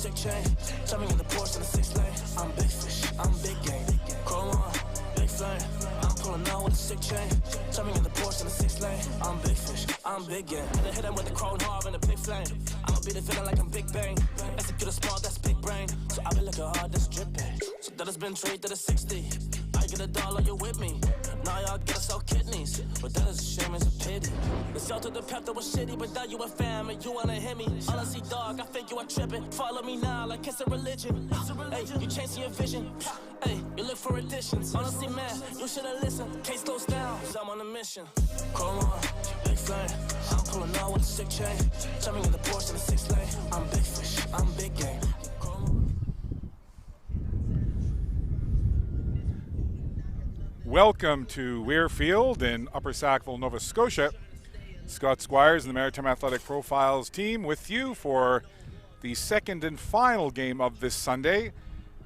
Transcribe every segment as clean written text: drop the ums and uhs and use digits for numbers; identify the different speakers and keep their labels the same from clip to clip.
Speaker 1: sick chain. Jumping in the Porsche in the 6 lane. I'm big fish, I'm big game. Chrome on, big flame. I'm pulling out with a sick chain. Jumping in the Porsche in the 6 lane. I'm big fish, I'm big game. Gonna hit him with the chrome hard and a big flame. I'ma be the feeling like I'm Big Bang. Execute a spot, that's big brain. So I've been looking hard, that's dripping. So that has been traded to the 60. I get a dollar, you're with me. Now y'all gotta sell kidneys, but that is a shame, it's a pity. The sell to the pep that was shitty, but now you a fam and you wanna hit me. Honestly, dog, I think you are tripping. Follow me now like it's a religion. Hey, you chasing your vision. Hey, you look for additions. Honestly, man, you should've listened. Case goes down, cause I'm on a mission. Chrome on, big flame. I'm pulling out with a sick chain. Jumping in the Porsche in the 6 lane. I'm big fish, I'm big game.
Speaker 2: Welcome to Weir Field in Upper Sackville, Nova Scotia. Scott Squires and the Maritime Athletic Profiles team with you for the second and final game of this Sunday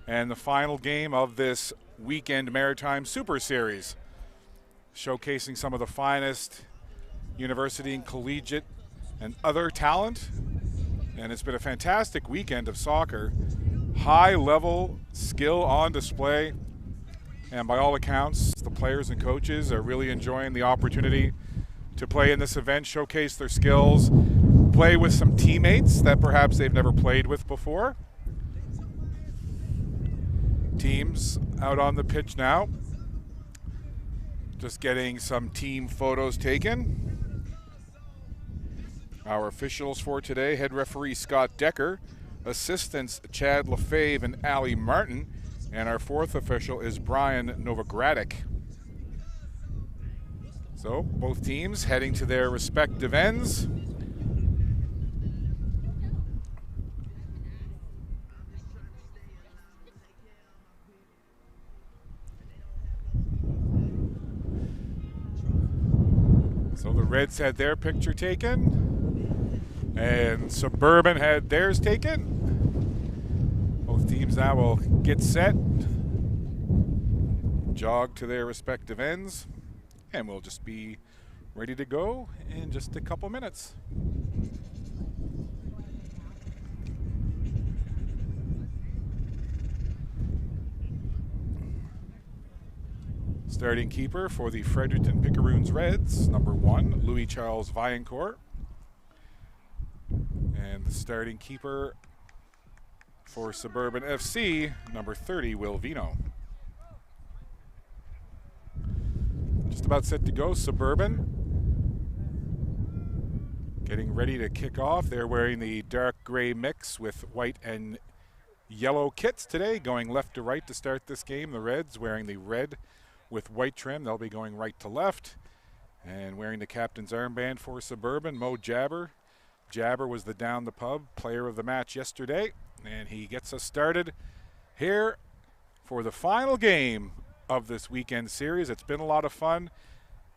Speaker 2: and the final game of this weekend Maritime Super Series, showcasing some of the finest university and collegiate and other talent. And it's been a fantastic weekend of soccer. High-level skill on display. And by all accounts, the players and coaches are really enjoying the opportunity to play in this event, showcase their skills, play with some teammates that perhaps they've never played with before. Teams out on the pitch now, just getting some team photos taken. Our officials for today, head referee Scott Decker, assistants Chad Lefebvre and Ali Martin, and our fourth official is Brian Novogradic. So both teams heading to their respective ends. So the Reds had their picture taken, and Suburban had theirs taken. Both teams now will get set, jog to their respective ends, and we'll just be ready to go in just a couple minutes. Starting keeper for the Fredericton Picaroons Reds, number 1, Louis Charles Vaillancourt. And the starting keeper for Suburban FC, number 30, Will Vino. Just about set to go, Suburban. Getting ready to kick off. They're wearing the dark gray mix with white and yellow kits today, going left to right to start this game. The Reds wearing the red with white trim. They'll be going right to left. And wearing the captain's armband for Suburban, Mo Jabber. Jabber was the down the pub player of the match yesterday. And he gets us started here for the final game of this weekend series. It's been a lot of fun,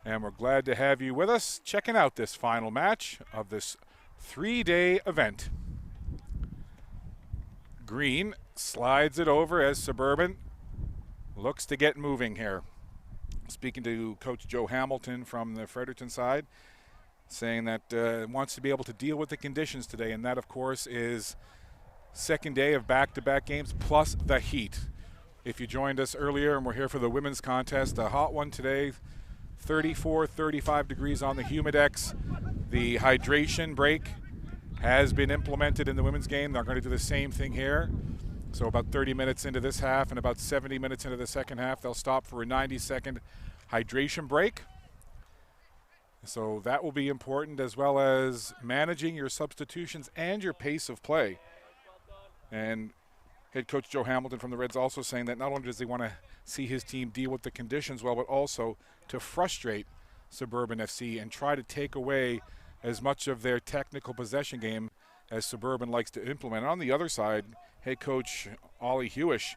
Speaker 2: and we're glad to have you with us checking out this final match of this 3-day event. Green slides it over as Suburban looks to get moving here. Speaking to Coach Joe Hamilton from the Fredericton side, saying that wants to be able to deal with the conditions today, and that, of course, is second day of back-to-back games plus the heat. If you joined us earlier and we're here for the women's contest, a hot one today, 34, 35 degrees on the Humidex. The hydration break has been implemented in the women's game. They're going to do the same thing here. So about 30 minutes into this half and about 70 minutes into the second half, they'll stop for a 90-second hydration break. So that will be important, as well as managing your substitutions and your pace of play. And head coach Joe Hamilton from the Reds also saying that not only does he want to see his team deal with the conditions well, but also to frustrate Suburban FC and try to take away as much of their technical possession game as Suburban likes to implement. And on the other side, head coach Ollie Hewish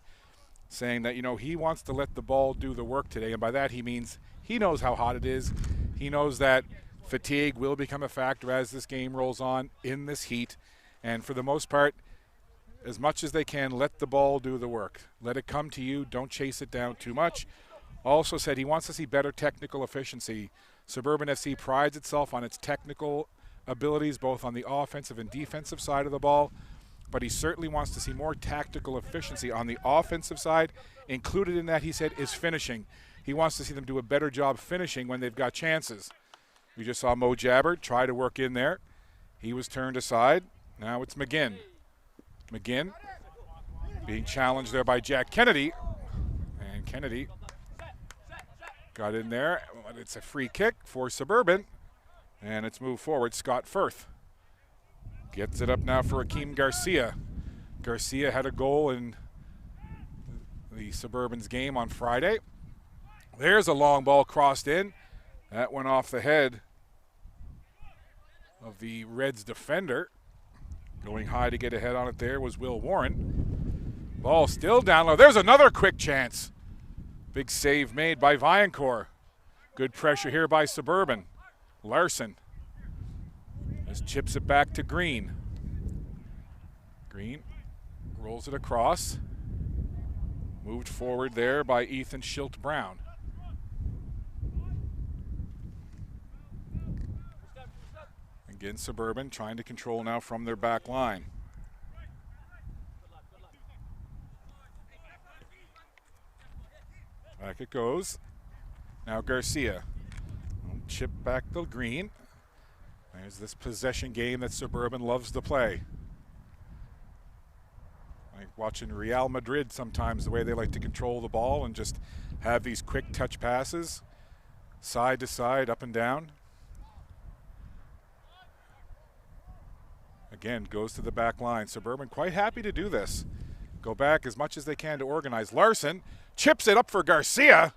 Speaker 2: saying that, he wants to let the ball do the work today. And by that he means he knows how hot it is. He knows that fatigue will become a factor as this game rolls on in this heat. And for the most part, as much as they can, let the ball do the work. Let it come to you. Don't chase it down too much. Also said he wants to see better technical efficiency. Suburban FC prides itself on its technical abilities, both on the offensive and defensive side of the ball. but he certainly wants to see more tactical efficiency on the offensive side. Included in that, he said, is finishing. He wants to see them do a better job finishing when they've got chances. We just saw Mo Jabber try to work in there. He was turned aside. Now it's McGinn. McGinn being challenged there by Jack Kennedy. And Kennedy got in there. It's a free kick for Suburban. And it's moved forward. Scott Firth gets it up now for Akeem Garcia. Garcia had a goal in the Suburban's game on Friday. There's a long ball crossed in. That went off the head of the Reds defender. Going high to get ahead on it there was Will Warren. Ball still down low. There's another quick chance. Big save made by Viancourt. Good pressure here by Suburban. Larson just chips it back to Green. Green rolls it across. Moved forward there by Ethan Schilt-Brown. Again, Suburban trying to control now from their back line. Back it goes. Now Garcia. Chip back to Green. There's this possession game that Suburban loves to play. Like watching Real Madrid sometimes, the way they like to control the ball and just have these quick touch passes, side to side, up and down. Again, goes to the back line. Suburban quite happy to do this. Go back as much as they can to organize. Larson chips it up for Garcia.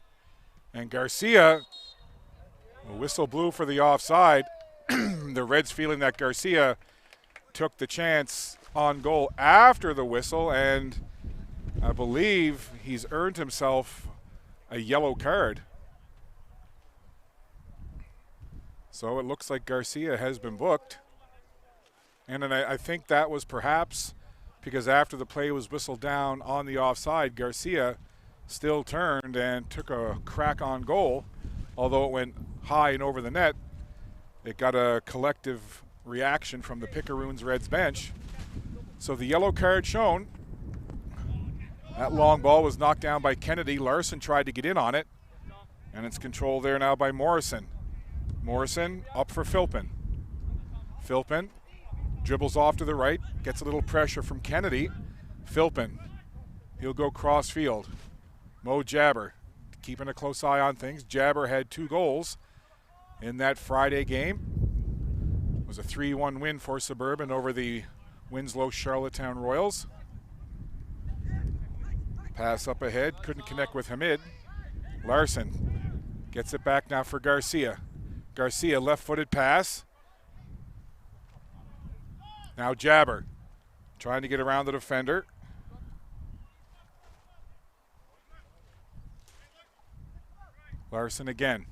Speaker 2: And Garcia, a whistle blew for the offside. The Reds feeling that Garcia took the chance on goal after the whistle, and I believe he's earned himself a yellow card. So it looks like Garcia has been booked. And then I think that was perhaps because after the play was whistled down on the offside, Garcia still turned and took a crack on goal. Although it went high and over the net, it got a collective reaction from the Picaroons Reds bench. So the yellow card shown. That long ball was knocked down by Kennedy. Larson tried to get in on it, and it's controlled there now by Morrison. Morrison up for Philpin. Philpin dribbles off to the right, gets a little pressure from Kennedy. Philpin, he'll go cross field. Mo Jabber keeping a close eye on things. Jabber had 2 goals in that Friday game. It was a 3-1 win for Suburban over the Winslow Charlottetown Royals. Pass up ahead, couldn't connect with Hamid. Larson gets it back now for Garcia. Garcia, left-footed pass. Now Jabber trying to get around the defender. Larson again.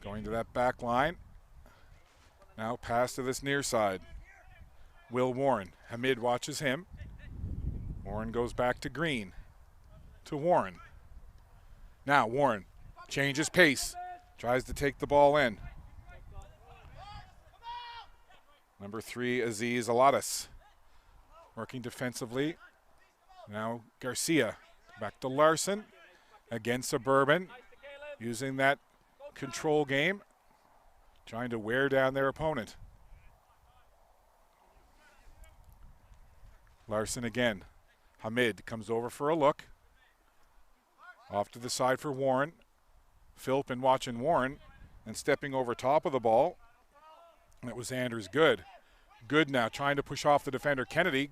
Speaker 2: Going to that back line. Now pass to this near side. Will Warren. Hamid watches him. Warren goes back to Green. To Warren. Now Warren changes pace. Tries to take the ball in. Number 3, Aziz Alatas. Working defensively. Now Garcia. Back to Larson. Again Suburban. Using that control game. Trying to wear down their opponent. Larson again. Hamid comes over for a look. Off to the side for Warren. Philpin watching Warren and stepping over top of the ball. That was Anders Good. Good now trying to push off the defender Kennedy.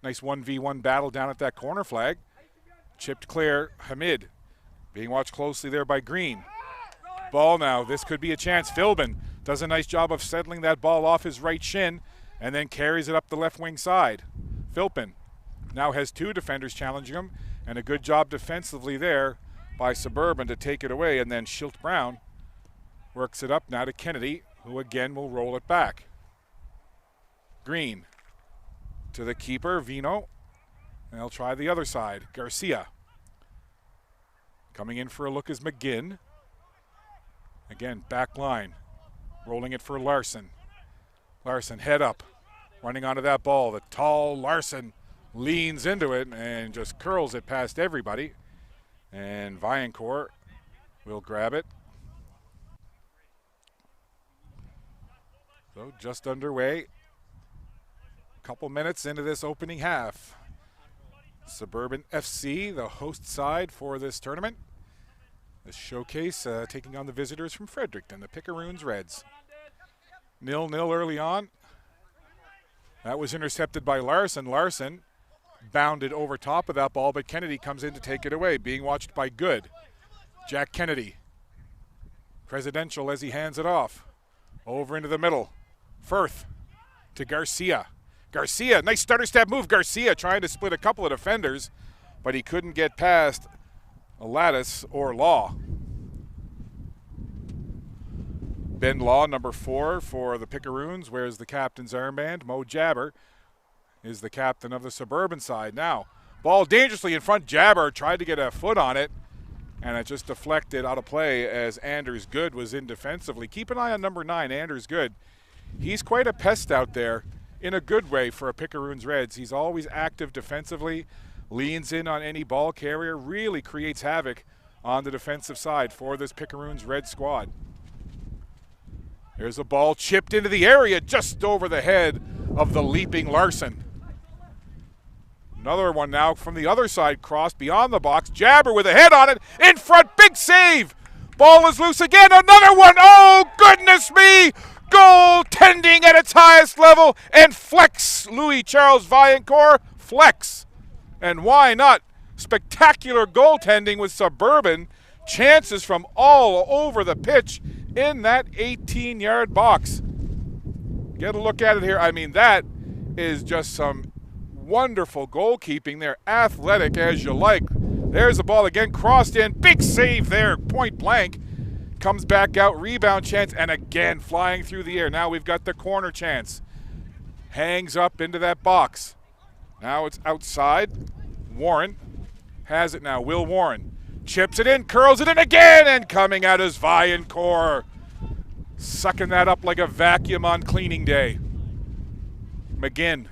Speaker 2: Nice 1v1 battle down at that corner flag. Chipped clear. Hamid being watched closely there by Green. Ball now. This could be a chance. Philbin does a nice job of settling that ball off his right shin and then carries it up the left wing side. Philpin now has 2 defenders challenging him, and a good job defensively there by Suburban to take it away, and then Schilt-Brown works it up now to Kennedy, who again will roll it back. Green to the keeper, Vino, and they'll try the other side. Garcia. Coming in for a look is McGinn. Again, back line. Rolling it for Larson. Larson, head up. running onto that ball. The tall Larson leans into it and just curls it past everybody. And Viancourt will grab it. So just underway. Couple minutes into this opening half. Suburban FC, the host side for this tournament. This showcase taking on the visitors from Fredericton, the Picaroons Reds. 0-0 early on. That was intercepted by Larson. Larson bounded over top of that ball, but Kennedy comes in to take it away, being watched by Good. Jack Kennedy, presidential as he hands it off. Over into the middle. Firth to Garcia. Garcia, nice stutter step move. Garcia trying to split a couple of defenders, but he couldn't get past Lattice or Law. Ben Law, number 4 for the Picaroons, wears the captain's armband. Mo Jabber is the captain of the Suburban side. Now, ball dangerously in front. Jabber tried to get a foot on it, and it just deflected out of play as Anders Good was in defensively. Keep an eye on number 9, Anders Good. He's quite a pest out there in a good way for a Picaroons Reds. He's always active defensively, leans in on any ball carrier, really creates havoc on the defensive side for this Picaroons Red squad. There's a ball chipped into the area just over the head of the leaping Larson. Another one now from the other side, crossed beyond the box. Jabber with a head on it, in front, big save. Ball is loose again, another one. Oh, goodness me. Goaltending at its highest level, and flex. Louis Charles Viancourt, flex. And why not? Spectacular goaltending with Suburban. Chances from all over the pitch in that 18-yard box. Get a look at it here. I mean, that is just some wonderful goalkeeping there. Athletic as you like. There's the ball again, crossed in. Big save there, point blank. Comes back out, rebound chance, and again flying through the air. Now we've got the corner chance. Hangs up into that box. Now it's outside. Warren has it now. Will Warren chips it in, curls it in again, and coming out is Viancourt. Sucking that up like a vacuum on cleaning day. McGinn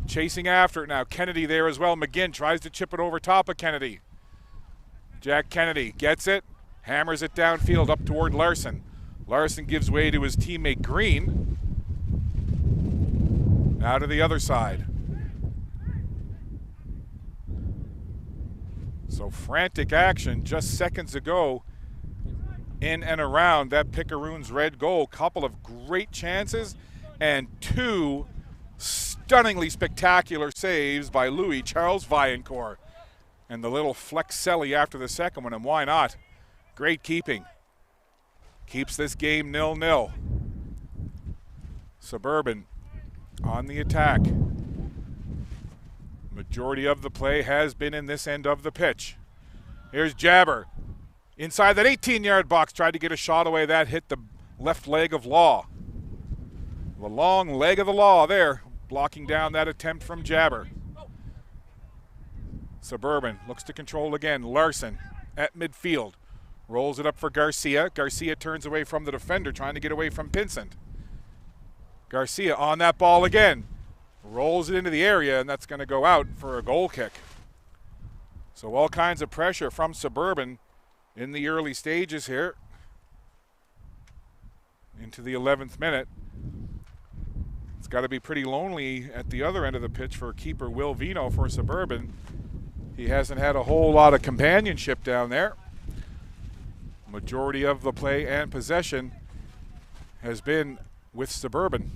Speaker 2: chasing after it now. Kennedy there as well. McGinn tries to chip it over top of Kennedy. Jack Kennedy gets it. Hammers it downfield up toward Larson. Larson gives way to his teammate Green. Now to the other side. So frantic action just seconds ago in and around that Picaroons Red goal. Couple of great chances and 2 stunningly spectacular saves by Louis Charles Viancourt. And the little flex celly after the second one, and why not? Great keeping. Keeps this game 0-0. Suburban on the attack. Majority of the play has been in this end of the pitch. Here's Jabber. Inside that 18-yard box, tried to get a shot away. That hit the left leg of Law. The long leg of the Law there, blocking down that attempt from Jabber. Suburban looks to control again. Larson at midfield. Rolls it up for Garcia. Garcia turns away from the defender, trying to get away from Pinsent. Garcia on that ball again. Rolls it into the area, and that's going to go out for a goal kick. So all kinds of pressure from Suburban in the early stages here. Into the 11th minute. It's got to be pretty lonely at the other end of the pitch for keeper Will Vino for Suburban. He hasn't had a whole lot of companionship down there. Majority of the play and possession has been with Suburban.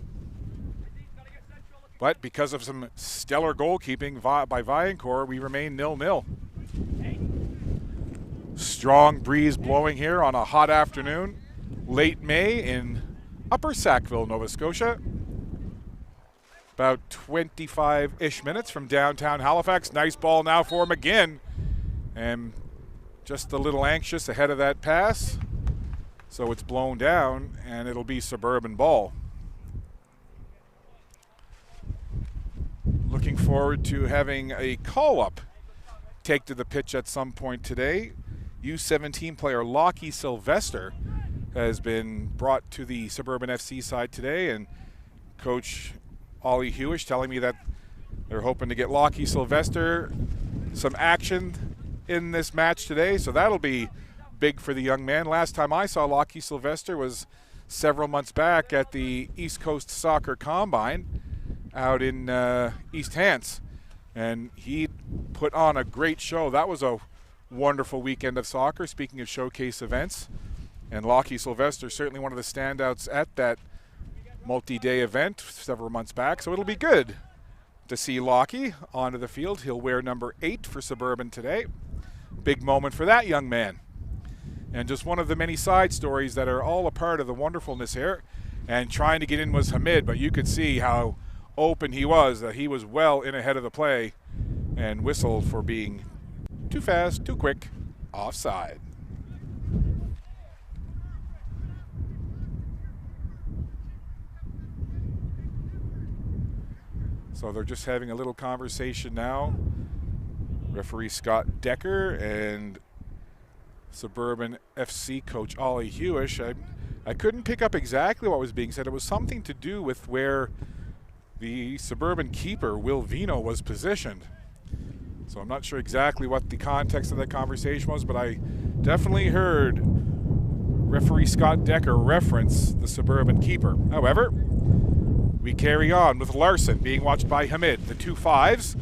Speaker 2: But because of some stellar goalkeeping by Viancourt, we remain 0-0. Strong breeze blowing here on a hot afternoon, late May in Upper Sackville, Nova Scotia. About 25-ish minutes from downtown Halifax. Nice ball now for McGinn. And just a little anxious ahead of that pass. So it's blown down, and it'll be Suburban ball. Looking forward to having a call-up take to the pitch at some point today. U17 player Lockie Sylvester has been brought to the Suburban FC side today, and Coach Ollie Hewish telling me that they're hoping to get Lockie Sylvester some action in this match today, so that'll be big for the young man. Last time I saw Lockie Sylvester was several months back at the East Coast Soccer Combine out in East Hants, and he put on a great show. That was a wonderful weekend of soccer, speaking of showcase events, and Lockie Sylvester certainly one of the standouts at that multi-day event several months back, so it'll be good to see Lockie onto the field. He'll wear number 8 for Suburban today. Big moment for that young man. And just one of the many side stories that are all a part of the wonderfulness here. And trying to get in was Hamid, but you could see how open he was, that he was well in ahead of the play and whistled for being too fast, too quick, offside. So they're just having a little conversation now. Referee Scott Decker and Suburban FC coach Ollie Hewish. I couldn't pick up exactly what was being said. It was something to do with where the Suburban keeper, Will Vino, was positioned. So I'm not sure exactly what the context of that conversation was, but I definitely heard referee Scott Decker reference the Suburban keeper. However, we carry on with Larson being watched by Hamid. The 2 5s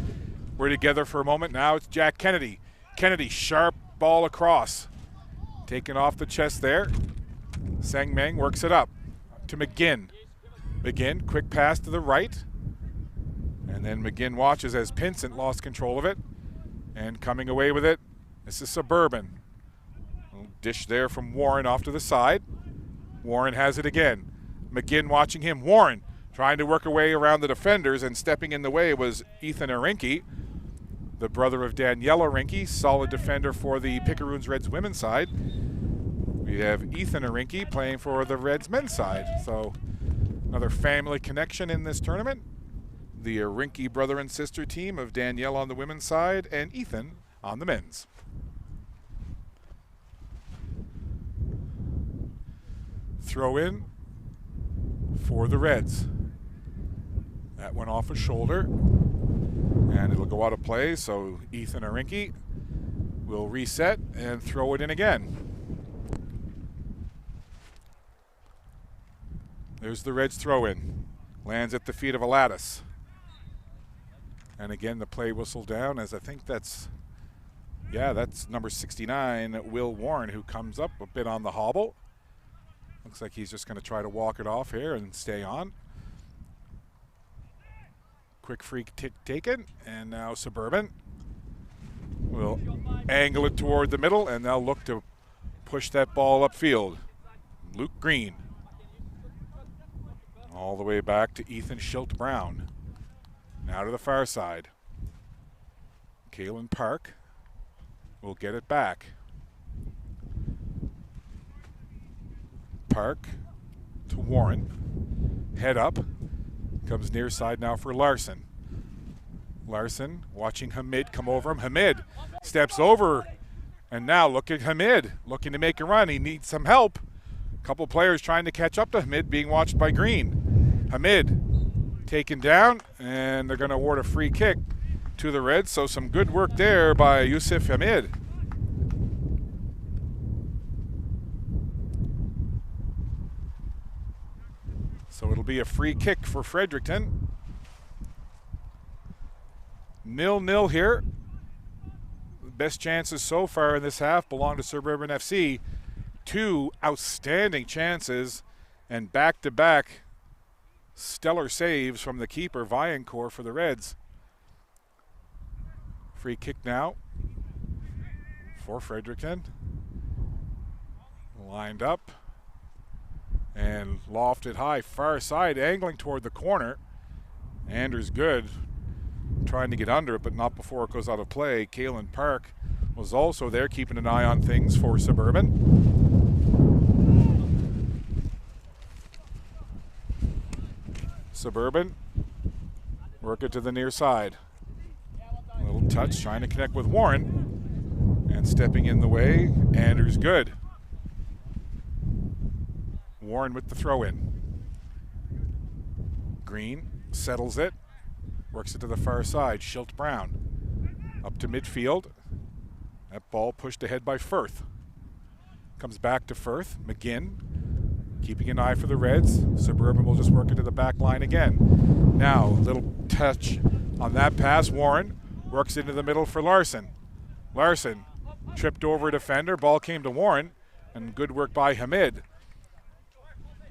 Speaker 2: were together for a moment. Now it's Jack Kennedy. Kennedy, sharp ball across. Taken off the chest there. Sang Meng works it up to McGinn. McGinn, quick pass to the right. And then McGinn watches as Pinsent lost control of it. And coming away with it, this is Suburban. Dish there from Warren off to the side. Warren has it again. McGinn watching him. Warren trying to work a way around the defenders, and stepping in the way was Ethan Arinki, the brother of Daniela Arinki, solid defender for the Picaroons Reds women's side. We have Ethan Arinki playing for the Reds men's side. So another family connection in this tournament. The Arinki brother and sister team of Danielle on the women's side and Ethan on the men's. Throw in for the Reds. That went off a shoulder, and it'll go out of play, so Ethan Arinki will reset and throw it in again. There's the Reds throw in. Lands at the feet of Alatis. And again, the play whistle down, as I think that's number 69, Will Warren, who comes up a bit on the hobble. Looks like he's just going to try to walk it off here and stay on. Quick free kick taken, and now Suburban will angle it toward the middle, and they'll look to push that ball upfield. Luke Green. All the way back to Ethan Schilt-Brown. Now to the far side. Kalen Park will get it back. Park to Warren. Head up. Comes near side now for Larson. Larson watching Hamid come over him. Hamid steps over, and now look at Hamid looking to make a run. He needs some help. A couple players trying to catch up to Hamid, being watched by Green. Hamid taken down, and they're going to award a free kick to the Reds. So some good work there by Yusuf Hamid. So it'll be a free kick for Fredericton. 0-0 here. The best chances so far in this half belong to Suburban FC. 2 outstanding chances and back-to-back stellar saves from the keeper, Viancourt, for the Reds. Free kick now for Fredericton. Lined up and lofted high, far side, angling toward the corner. Anders good, trying to get under it, but not before it goes out of play. Kalen Park was also there, keeping an eye on things for Suburban. Suburban work it to the near side. A little touch, trying to connect with Warren, and stepping in the way, Anders good. Warren with the throw in. Green settles it, works it to the far side. Schilt Brown up to midfield. That ball pushed ahead by Firth. Comes back to Firth. McGinn keeping an eye for the Reds. Suburban will just work it to the back line again. Now, little touch on that pass. Warren works into the middle for Larson. Larson tripped over a defender. Ball came to Warren, and good work by Hamid.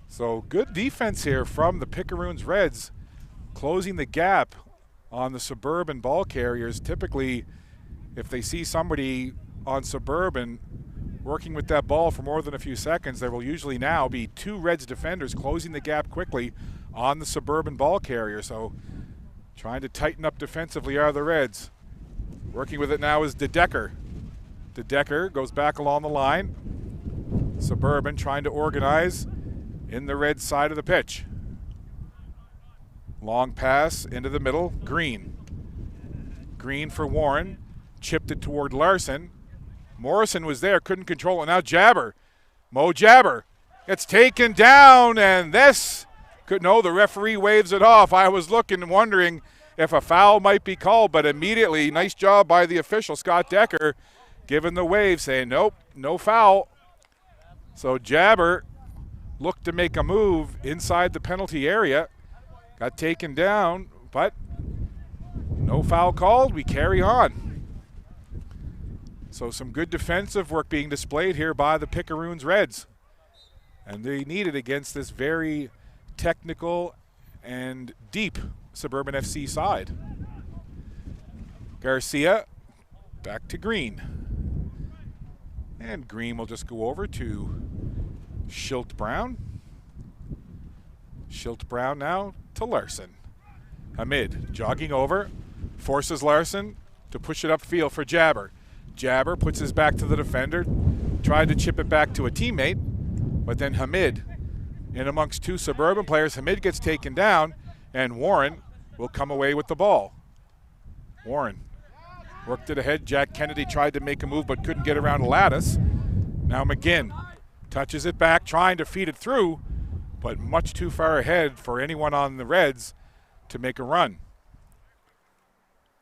Speaker 2: So good defense here from the Picaroons Reds, closing the gap on the Suburban ball carriers. Typically, if they see somebody on Suburban working with that ball for more than a few seconds, there will usually now be two Reds defenders closing the gap quickly on the Suburban ball carrier. So trying to tighten up defensively are the Reds. Working with it now is DeDecker. DeDecker goes back along the line. Suburban trying to organize in the Red side of the pitch. Long pass into the middle. Green. Green for Warren. Chipped it toward Larson. Morrison was there, couldn't control it. Now Jabber. Mo Jabber gets taken down, and this could, no, the referee waves it off. I was looking and wondering if a foul might be called, but immediately, nice job by the official, Scott Decker, giving the wave, saying nope, no foul. So Jabber looked to make a move inside the penalty area, got taken down, but no foul called. We carry on. So some good defensive work being displayed here by the Picaroons Reds. And they need it against this very technical and deep Suburban FC side. Garcia back to Green. And Green will just go over to Schilt Brown. Schilt Brown now to Larson. Hamid jogging over, forces Larson to push it upfield for Jabber. Jabber puts his back to the defender, tried to chip it back to a teammate, but then Hamid, in amongst two Suburban players, Hamid gets taken down, and Warren will come away with the ball. Warren worked it ahead. Jack Kennedy tried to make a move but couldn't get around a lattice. Now McGinn touches it back, trying to feed it through, but much too far ahead for anyone on the Reds to make a run.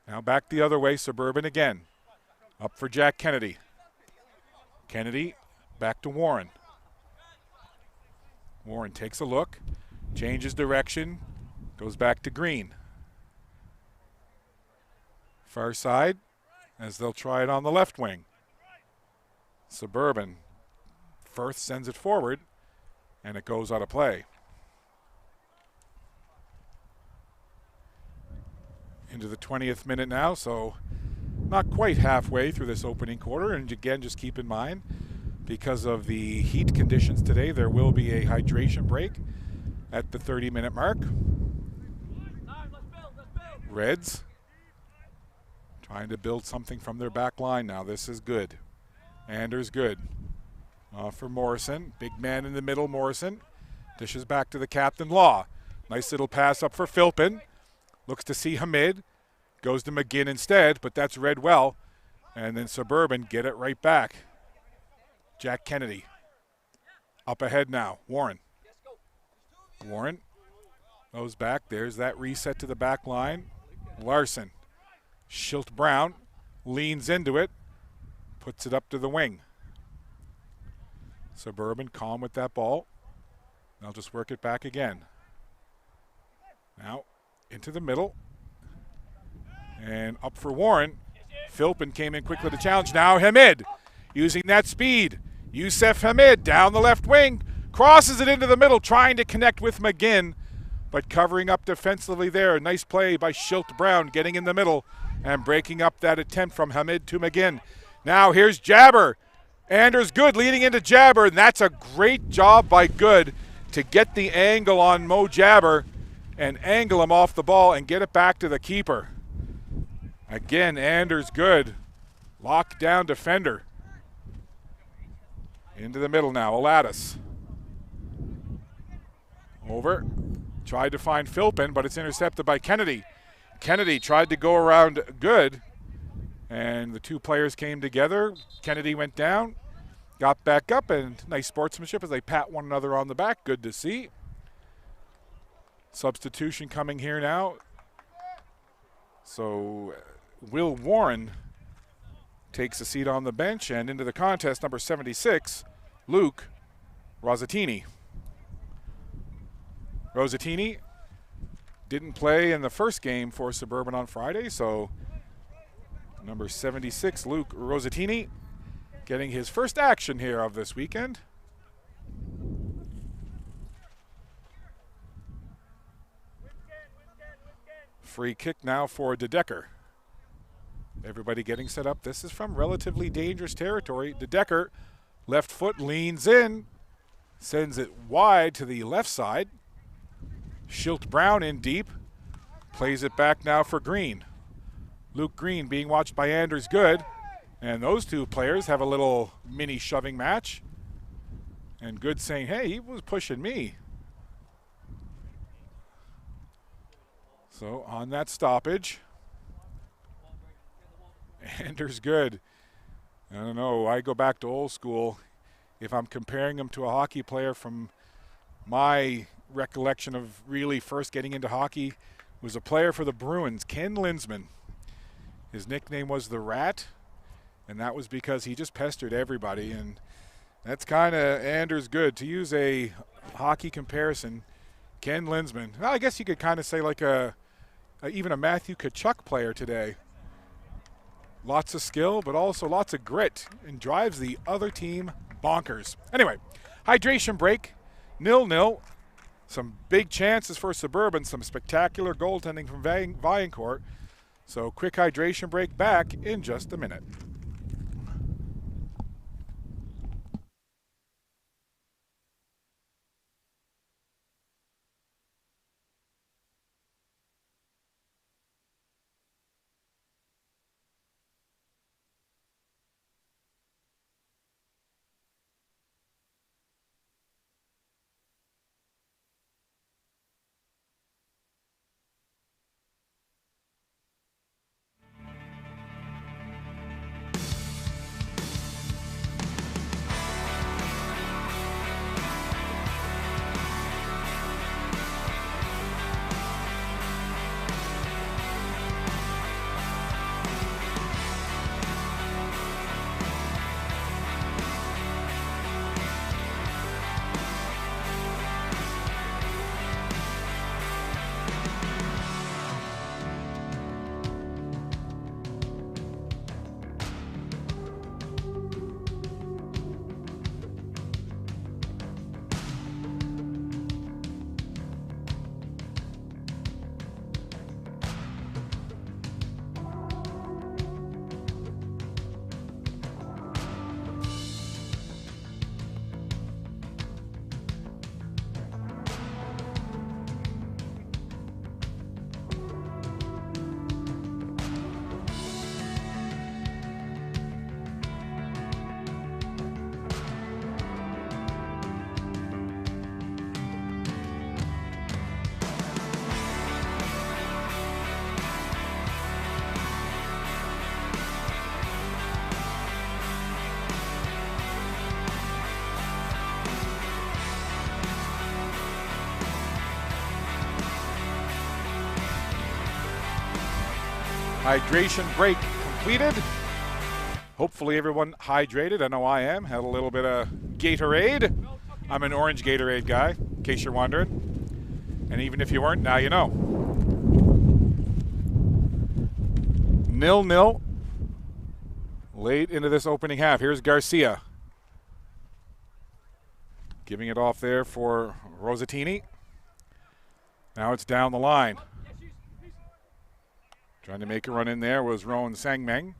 Speaker 2: Now back the other way, Suburban again. Up for Jack Kennedy. Kennedy back to Warren. Warren takes a look, changes direction, goes back to Green. Far side, as they'll try it on the left wing. Suburban. Firth sends it forward, and it goes out of play. Into the 20th minute now, so not quite halfway through this opening quarter. And again, just keep in mind, because of the heat conditions today, there will be a hydration break at the 30-minute mark. Reds trying to build something from their back line now. This is good. Anders good. For Morrison. Big man in the middle, Morrison. Dishes back to the captain, Law. Nice little pass up for Philpin. Looks to see Hamid. Goes to McGinn instead, but that's read well. And then Suburban get it right back. Jack Kennedy. Up ahead now. Warren. Warren goes back. There's that reset to the back line. Larson. Schilt Brown leans into it. Puts it up to the wing. Suburban calm with that ball. They'll just work it back again. Now into the middle. And up for Warren. Philpin came in quickly to challenge. Now Hamid using that speed. Youssef Hamid down the left wing. Crosses it into the middle, trying to connect with McGinn, but covering up defensively there. Nice play by Schilt Brown, getting in the middle and breaking up that attempt from Hamid to McGinn. Now here's Jabber. Anders Good leading into Jabber, and that's a great job by Good to get the angle on Mo Jabber and angle him off the ball and get it back to the keeper. Again, Anders Good, locked down defender. Into the middle now, Aladdis. Over, tried to find Philpin, but it's intercepted by Kennedy. Kennedy tried to go around Good, and the two players came together. Kennedy went down, got back up, and nice sportsmanship as they pat one another on the back. Good to see. Substitution coming here now. So Will Warren takes a seat on the bench, and into the contest, number 76, Luke Rosatini. Rosatini didn't play in the first game for Suburban on Friday, so number 76, Luke Rosatini, getting his first action here of this weekend. Free kick now for De Decker. Everybody getting set up. This is from relatively dangerous territory. De Decker, left foot, leans in, sends it wide to the left side. Schilt Brown in deep, plays it back now for Green. Luke Green being watched by Anders Good, and those two players have a little mini shoving match. And Good saying, hey, he was pushing me. So on that stoppage, Anders Good. I don't know, I go back to old school. If I'm comparing him to a hockey player from my recollection of really first getting into hockey, was a player for the Bruins, Ken Linsman. His nickname was the Rat, and that was because he just pestered everybody, and that's kind of Anders Good. To use a hockey comparison, Ken Linsman, well, I guess you could kind of say like even a Matthew Tkachuk player today. Lots of skill, but also lots of grit, and drives the other team bonkers. Anyway, hydration break, 0-0. Some big chances for Suburban, some spectacular goaltending from Vaillancourt. So quick hydration break, back in just a minute. Hydration break completed. Hopefully everyone hydrated. I know I am. Had a little bit of Gatorade. I'm an orange Gatorade guy, in case you're wondering. And even if you weren't, now you know. 0-0. Late into this opening half. Here's Garcia. Giving it off there for Rosatini. Now it's down the line. Trying to make a run in there was Rowan Sangmeng.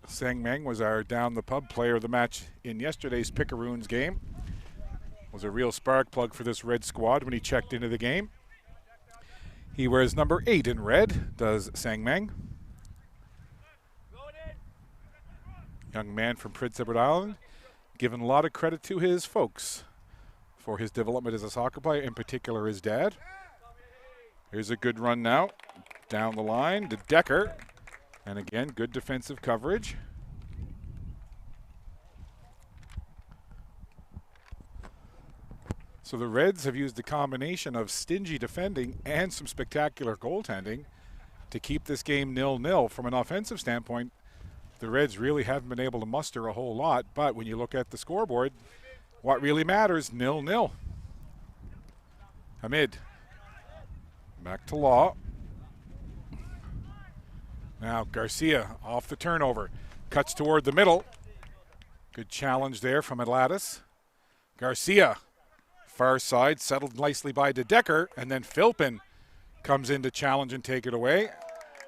Speaker 2: Sangmeng was our down the pub player of the match in yesterday's Pickeroons game. Was a real spark plug for this red squad when he checked into the game. He wears number 8 in red, does Sangmeng. Young man from Prince Edward Island, given a lot of credit to his folks for his development as a soccer player, in particular his dad. Here's a good run now, down the line to Decker. And again, good defensive coverage. So the Reds have used a combination of stingy defending and some spectacular goaltending to keep this game 0-0. From an offensive standpoint, the Reds really haven't been able to muster a whole lot, but when you look at the scoreboard, what really matters, 0-0. Hamid, back to Law. Now Garcia off the turnover, cuts toward the middle. Good challenge there from Atlatis. Garcia, far side, settled nicely by DeDecker, and then Philpin comes in to challenge and take it away.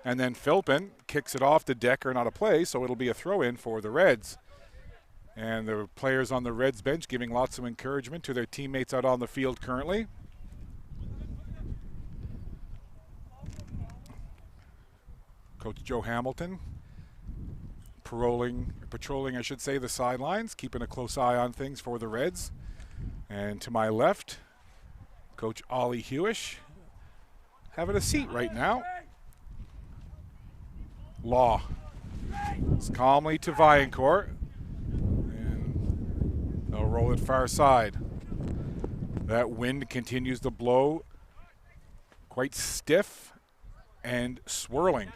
Speaker 2: And then Philpin kicks it off to Decker, not a play, so it'll be a throw-in for the Reds. And the players on the Reds bench giving lots of encouragement to their teammates out on the field currently. Coach Joe Hamilton patrolling, I should say, the sidelines, keeping a close eye on things for the Reds. And to my left, Coach Ollie Hewish having a seat right now. Law. It's calmly to Viancourt. And they'll roll it far side. That wind continues to blow quite stiff and swirling.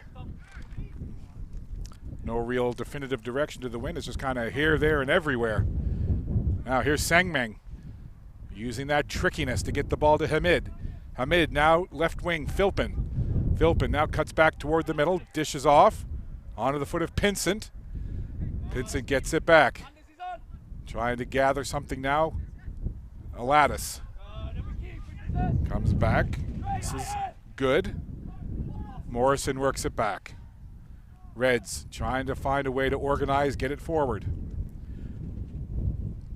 Speaker 2: No real definitive direction to the wind. It's just kind of here, there, and everywhere. Now here's Sangmeng using that trickiness to get the ball to Hamid. Hamid now left wing, Philpin. Philpin now cuts back toward the middle, dishes off onto the foot of Pinsent. Pinsent gets it back. Trying to gather something now. Alatis comes back. This is good. Morrison works it back. Reds trying to find a way to organize, get it forward.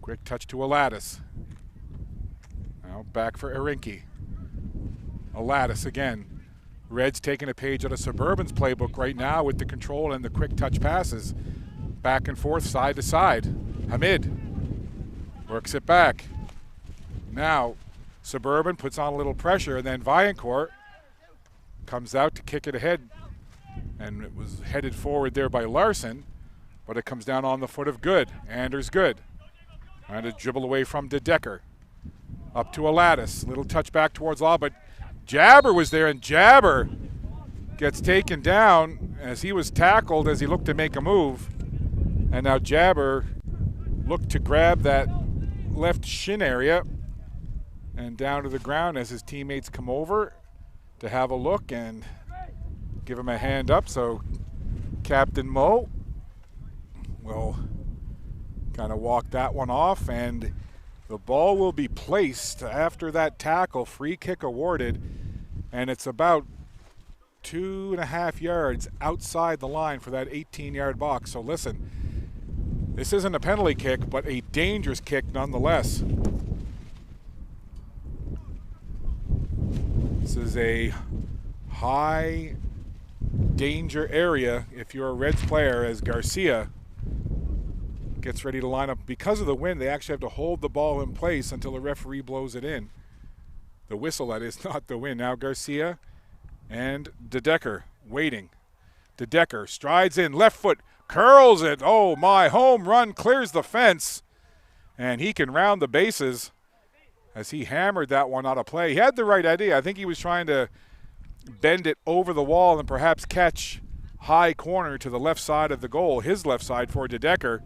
Speaker 2: Quick touch to Alatis. Now back for Irinki. Alatis again. Reds taking a page out of Suburban's playbook right now with the control and the quick touch passes. Back and forth, side to side. Hamid works it back. Now Suburban puts on a little pressure, and then Viancourt comes out to kick it ahead. And it was headed forward there by Larson, but it comes down on the foot of Good. Anders Good trying to dribble away from DeDecker. Up to Alatis. Little touch back towards Law, but Jabber was there, and Jabber gets taken down as he was tackled as he looked to make a move. And now Jabber looked to grab that left shin area and down to the ground as his teammates come over to have a look and give him a hand up. So Captain Mo will kind of walk that one off, and the ball will be placed after that tackle. Free kick awarded, and it's about 2.5 yards outside the line for that 18-yard box. So listen, this isn't a penalty kick, but a dangerous kick nonetheless. This is a high danger area if you're a Reds player, as Garcia gets ready to line up. Because of the wind, they actually have to hold the ball in place until the referee blows it in. The whistle, that is, not the wind. Now Garcia and DeDecker waiting. DeDecker strides in, left foot, curls it. Oh my, home run, clears the fence. And he can round the bases as he hammered that one out of play. He had the right idea. I think he was trying to bend it over the wall and perhaps catch high corner to the left side of the goal, his left side for DeDecker,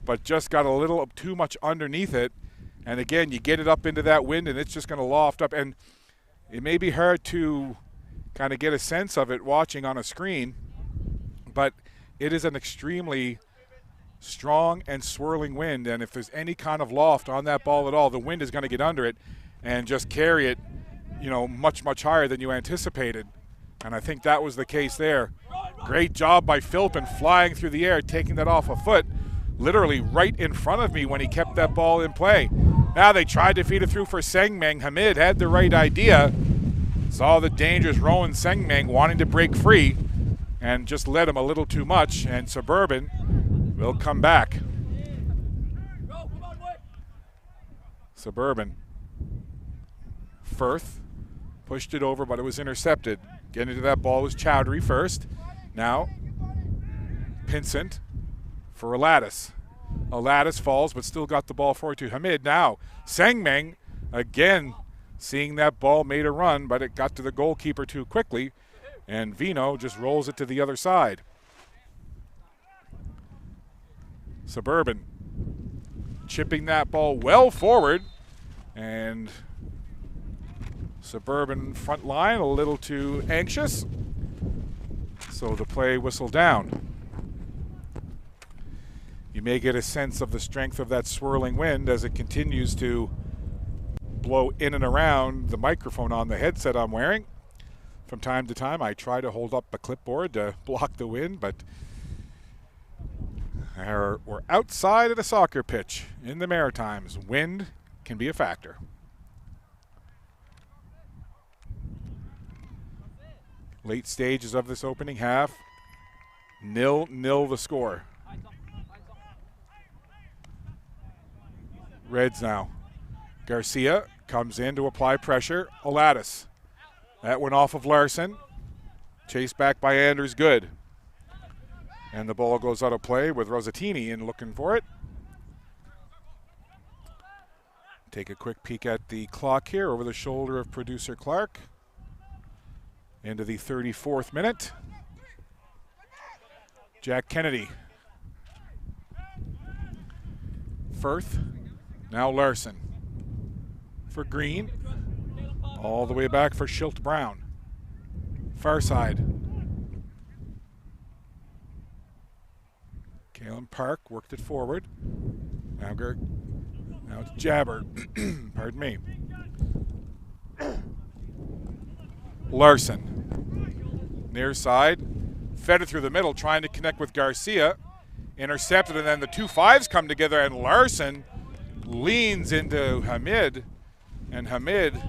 Speaker 2: but just got a little too much underneath it. And again, you get it up into that wind and it's just going to loft up. And it may be hard to kind of get a sense of it watching on a screen, but it is an extremely strong and swirling wind. And if there's any kind of loft on that ball at all, the wind is going to get under it and just carry it, you know, much, much higher than you anticipated. And I think that was the case there. Great job by Philpin flying through the air, taking that off a foot, literally right in front of me when he kept that ball in play. Now they tried to feed it through for Sengmeng. Hamid had the right idea, saw the dangerous Rowan Sengmeng wanting to break free, and just led him a little too much, and Suburban will come back. Suburban. Firth pushed it over, but it was intercepted. Getting to that ball was Chowdhury first. Now, Pinsent for Alatis. Alatis falls, but still got the ball forward to Hamid. Now, Sangmeng again, seeing that ball made a run, but it got to the goalkeeper too quickly, and Vino just rolls it to the other side. Suburban chipping that ball well forward, and Suburban front line a little too anxious, so the play whistled down. You may get a sense of the strength of that swirling wind as it continues to blow in and around the microphone on the headset I'm wearing. From time to time, I try to hold up a clipboard to block the wind, but we're outside of the soccer pitch in the Maritimes. Wind can be a factor. Late stages of this opening half, 0-0 the score. Reds now. Garcia comes in to apply pressure. Olatis. That went off of Larson. Chased back by Anders Good. And the ball goes out of play with Rosatini in looking for it. Take a quick peek at the clock here over the shoulder of producer Clark. Into the 34th minute. Jack Kennedy. Firth. Now Larson. For Green. All the way back for Schilt Brown. Far side. Kalen Park worked it forward. Now it's Jabber. Pardon me. Larson. Near side. Fed it through the middle, trying to connect with Garcia. Intercepted, and then the 2-5s come together, and Larson leans into Hamid. And Hamid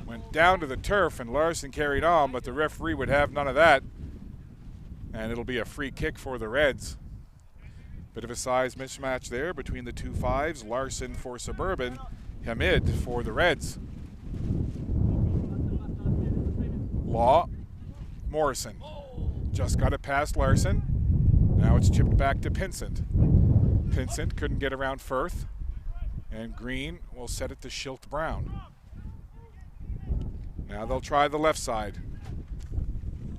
Speaker 2: went down to the turf, and Larson carried on, but the referee would have none of that. And it'll be a free kick for the Reds. Bit of a size mismatch there between the 2-5s. Larson for Suburban, Hamid for the Reds. Law, Morrison. Just got it past Larson. Now it's chipped back to Pinsent. Pinsent couldn't get around Firth. And Green will set it to Schilt Brown. Now they'll try the left side.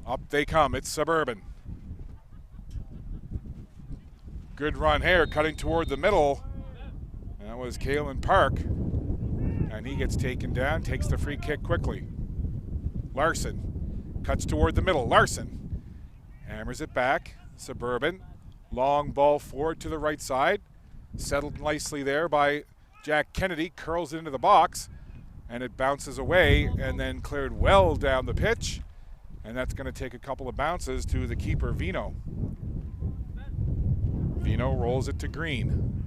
Speaker 2: Up they come. It's Suburban. Good run here, cutting toward the middle. That was Kalen Park. And he gets taken down, takes the free kick quickly. Larson cuts toward the middle. Larson hammers it back. Suburban. Long ball forward to the right side. Settled nicely there by Jack Kennedy. Curls it into the box. And it bounces away and then cleared well down the pitch. And that's going to take a couple of bounces to the keeper, Vino. Vino rolls it to Green.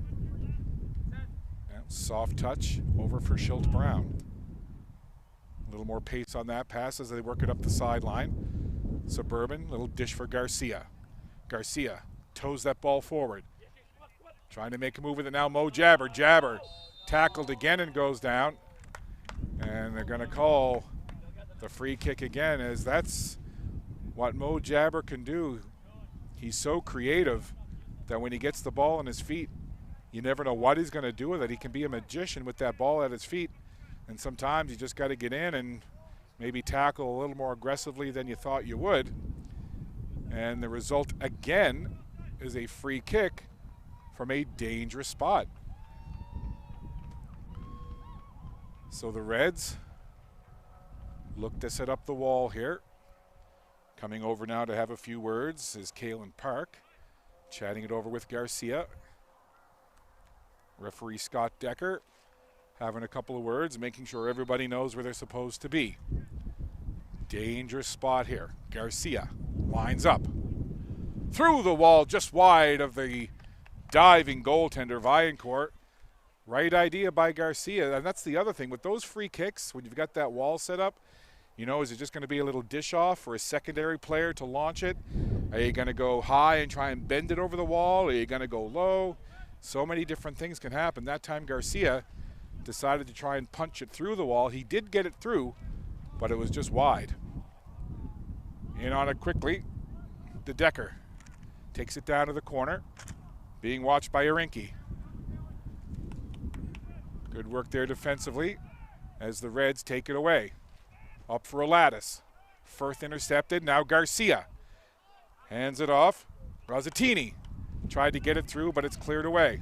Speaker 2: Soft touch over for Schilt Brown. A little more pace on that pass as they work it up the sideline. Suburban, little dish for Garcia. Garcia toes that ball forward. Trying to make a move with it now, Mo Jabber. Jabber tackled again and goes down. And they're going to call the free kick again, as that's what Mo Jabber can do. He's so creative that when he gets the ball on his feet, you never know what he's going to do with it. He can be a magician with that ball at his feet. And sometimes you just got to get in and maybe tackle a little more aggressively than you thought you would. And the result again is a free kick from a dangerous spot. So the Reds look to set up the wall here. Coming over now to have a few words is Kalen Park, chatting it over with Garcia. Referee Scott Decker having a couple of words, making sure everybody knows where they're supposed to be. Dangerous spot here. Garcia lines up. Through the wall, just wide of the diving goaltender, Vaillancourt. Right idea by Garcia, and that's the other thing. With those free kicks, when you've got that wall set up, you know, is it just going to be a little dish off for a secondary player to launch it? Are you going to go high and try and bend it over the wall? Are you going to go low? So many different things can happen. That time Garcia decided to try and punch it through the wall. He did get it through, but it was just wide. In on it quickly, De Decker takes it down to the corner, being watched by Irinki. Good work there defensively as the Reds take it away. Up for a lattice. Firth intercepted, now Garcia. Hands it off. Rosatini tried to get it through, but it's cleared away.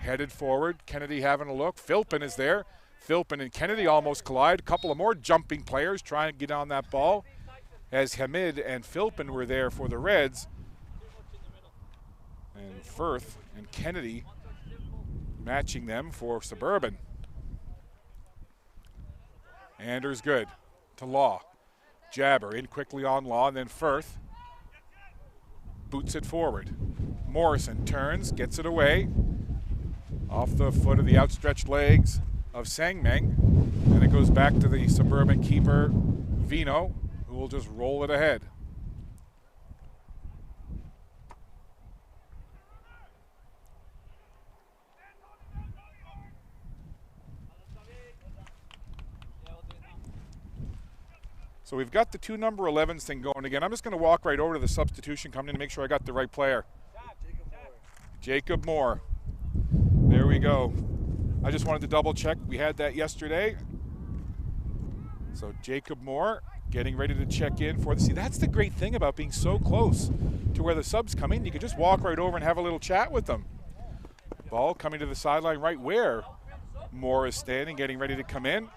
Speaker 2: Headed forward, Kennedy having a look. Philpin is there. Philpin and Kennedy almost collide. A couple of more jumping players trying to get on that ball as Hamid and Philpin were there for the Reds. And Firth and Kennedy matching them for Suburban. Anders good to Law. Jabber in quickly on Law, and then Firth boots it forward. Morrison turns, gets it away. Off the foot of the outstretched legs of Sangmeng. And it goes back to the Suburban keeper, Vino, who will just roll it ahead. So we've got the two number 11s thing going again. I'm just going to walk right over to the substitution coming in to make sure I got the right player. Jacob Moore. There we go. I just wanted to double check. We had that yesterday. So Jacob Moore getting ready to check in for the... See, that's the great thing about being so close to where the subs come in. You can just walk right over and have a little chat with them. Ball coming to the sideline right where Moore is standing, getting ready to come in.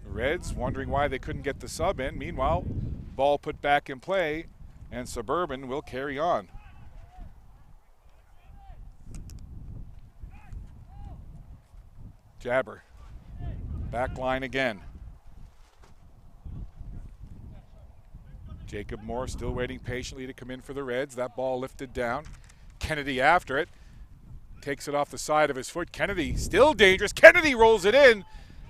Speaker 2: The Reds wondering why they couldn't get the sub in. Meanwhile, ball put back in play, and Suburban will carry on. Jabber. Back line again. Jacob Moore still waiting patiently to come in for the Reds. That ball lifted down. Kennedy after it. Takes it off the side of his foot. Kennedy still dangerous. Kennedy rolls it in.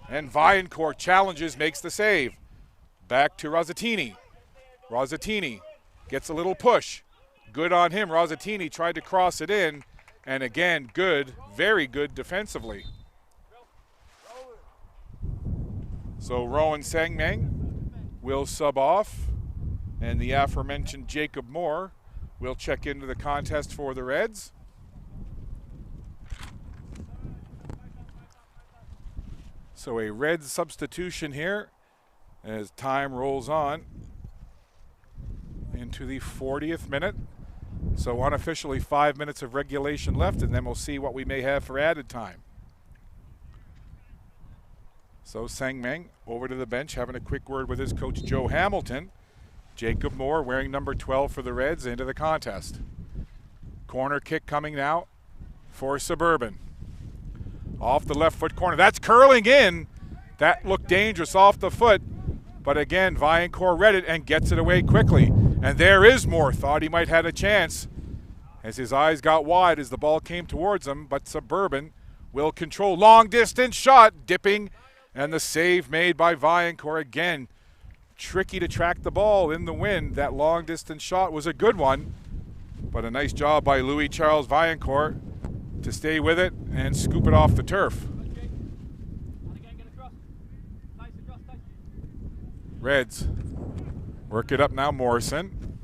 Speaker 2: And Viancourt challenges, makes the save. Back to Rosatini. Rosatini gets a little push. Good on him. Rosatini tried to cross it in. And again, good, very good defensively. So Rowan Sangmeng will sub off. And the aforementioned Jacob Moore will check into the contest for the Reds. So a Reds substitution here as time rolls on into the 40th minute. So unofficially 5 minutes of regulation left, and then we'll see what we may have for added time. So Sangmeng over to the bench, having a quick word with his coach Joe Hamilton. Jacob Moore wearing number 12 for the Reds into the contest. Corner kick coming now for Suburban. Off the left foot corner. That's curling in. That looked dangerous off the foot. But again, Viancourt read it and gets it away quickly. And there is Moore. Thought he might have a chance as his eyes got wide as the ball came towards him. But Suburban will control. Long distance shot. Dipping. And the save made by Viancourt again. Tricky to track the ball in the wind. That long distance shot was a good one. But a nice job by Louis Charles Viancourt to stay with it and scoop it off the turf. Reds work it up now. Morrison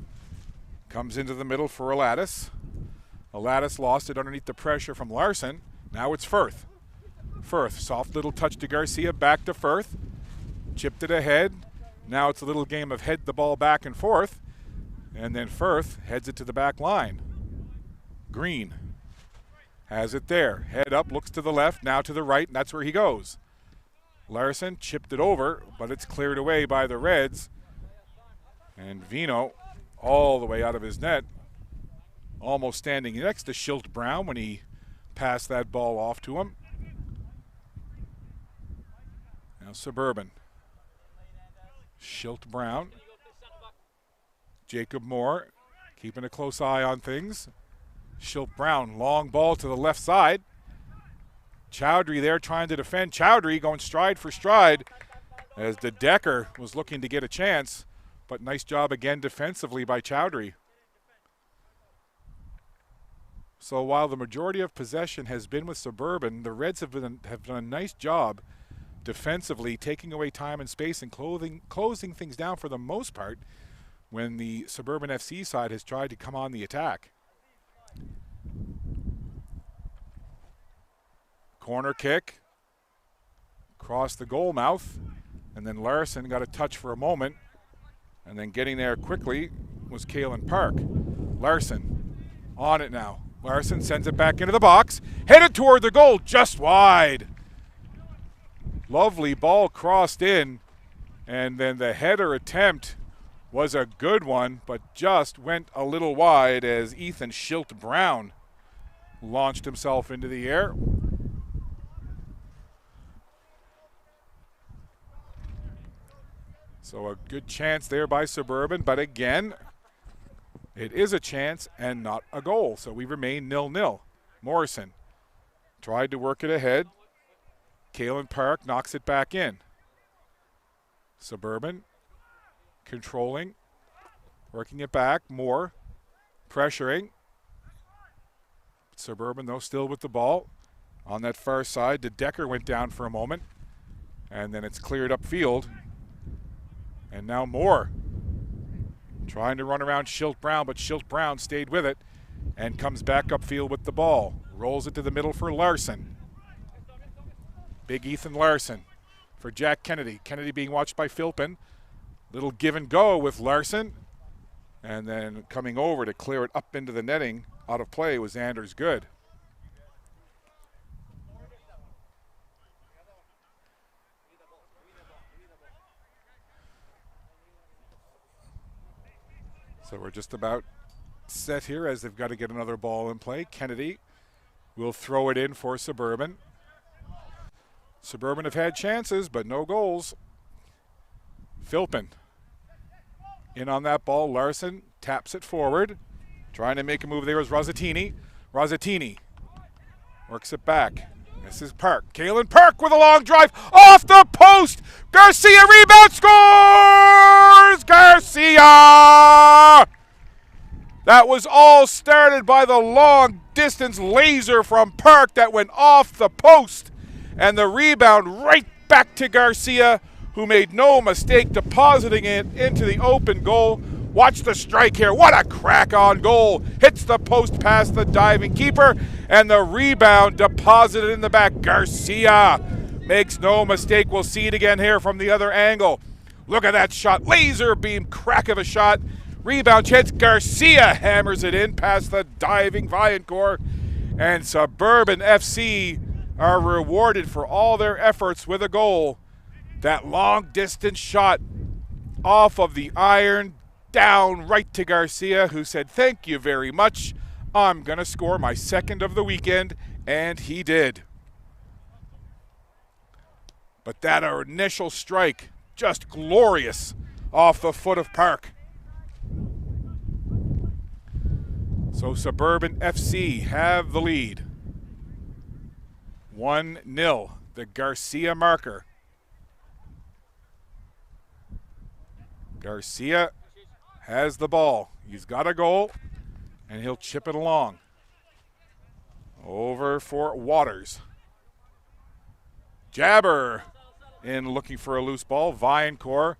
Speaker 2: comes into the middle for Alatis. Alatis lost it underneath the pressure from Larson. Now it's Firth. Firth, soft little touch to Garcia, back to Firth. Chipped it ahead. Now it's a little game of head the ball back and forth. And then Firth heads it to the back line. Green has it there. Head up, looks to the left, now to the right, and that's where he goes. Larson chipped it over, but it's cleared away by the Reds. And Vino all the way out of his net, almost standing next to Schilt Brown when he passed that ball off to him. Now Suburban. Schilt Brown. Jacob Moore keeping a close eye on things. Schilt Brown, long ball to the left side. Chowdhury there trying to defend. Chowdhury going stride for stride as De Decker was looking to get a chance, but nice job again defensively by Chowdhury. So while the majority of possession has been with Suburban, the Reds have done a nice job defensively, taking away time and space and closing things down for the most part when the Suburban FC side has tried to come on the attack. Corner kick. Across the goal mouth. And then Larson got a touch for a moment. And then getting there quickly was Kalen Park. Larson on it now. Larson sends it back into the box. Headed toward the goal, just wide. Lovely ball crossed in. And then the header attempt was a good one, but just went a little wide as Ethan Schilt Brown launched himself into the air. So a good chance there by Suburban, but again, it is a chance and not a goal. So we remain 0-0. Morrison tried to work it ahead. Kalen Park knocks it back in. Suburban controlling, working it back, more, pressuring. Suburban, though, still with the ball. On that far side, De Decker went down for a moment, and then it's cleared upfield. And now Moore trying to run around Schilt Brown, but Schilt Brown stayed with it and comes back upfield with the ball. Rolls it to the middle for Larson. Big Ethan Larson for Jack Kennedy. Kennedy being watched by Philpin. Little give and go with Larson. And then coming over to clear it up into the netting out of play was Anders Good. So we're just about set here as they've got to get another ball in play. Kennedy will throw it in for Suburban. Suburban have had chances, but no goals. Philpin in on that ball. Larson taps it forward. Trying to make a move there is Rosatini. Rosatini works it back. This is Park. Kalen Park with a long drive off the post. Garcia rebound, scores! Garcia! That was all started by the long distance laser from Park that went off the post. And the rebound right back to Garcia, who made no mistake depositing it into the open goal. Watch the strike here. What a crack on goal. Hits the post past the diving keeper, and the rebound deposited in the back. Garcia makes no mistake. We'll see it again here from the other angle. Look at that shot. Laser beam crack of a shot. Rebound chance. Garcia hammers it in past the diving Viancourt. And Suburban FC are rewarded for all their efforts with a goal. That long distance shot off of the iron, down right to Garcia, who said, "Thank you very much. I'm going to score my second of the weekend," and he did. But that initial strike, just glorious off the foot of Park. So Suburban FC have the lead. 1-0, the Garcia marker. Garcia has the ball. He's got a goal, and he'll chip it along. Over for Waters. Jabber in looking for a loose ball. Viancourt,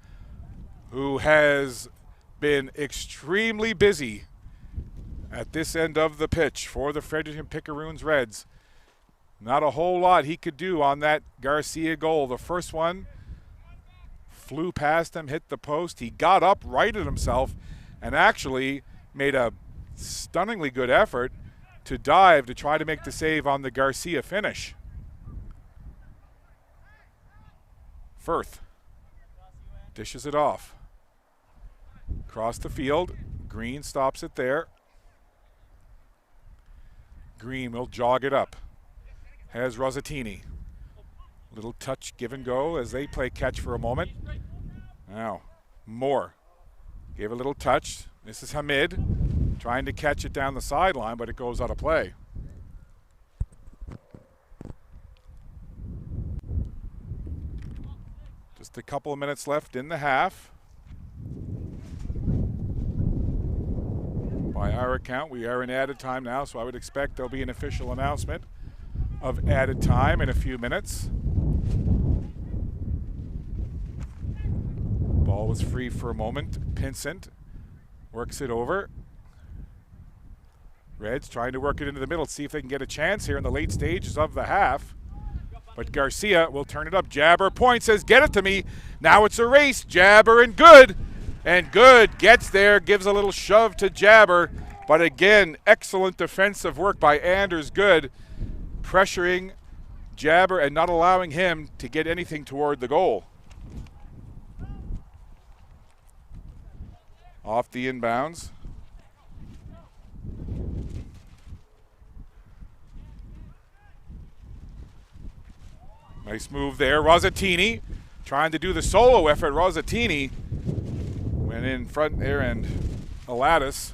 Speaker 2: who has been extremely busy at this end of the pitch for the Fredericton Picaroons Reds. Not a whole lot he could do on that Garcia goal. The first one flew past him, hit the post. He got up, righted himself, and actually made a stunningly good effort to dive to try to make the save on the Garcia finish. Firth dishes it off. Across the field. Green stops it there. Green will jog it up. Has Rosatini. Little touch, give and go as they play catch for a moment. Now, Moore gave a little touch. This is Hamid trying to catch it down the sideline, but it goes out of play. Just a couple of minutes left in the half. By our account, we are in added time now, so I would expect there'll be an official announcement of added time in a few minutes. Ball was free for a moment. Pinsent works it over. Reds trying to work it into the middle, see if they can get a chance here in the late stages of the half. But Garcia will turn it up. Jabber points, says, get it to me. Now it's a race. Jabber and Good. And Good gets there, gives a little shove to Jabber. But again, excellent defensive work by Anders Good, pressuring Jabber and not allowing him to get anything toward the goal. Off the inbounds. Nice move there. Rosatini trying to do the solo effort. Rosatini went in front there and Alatis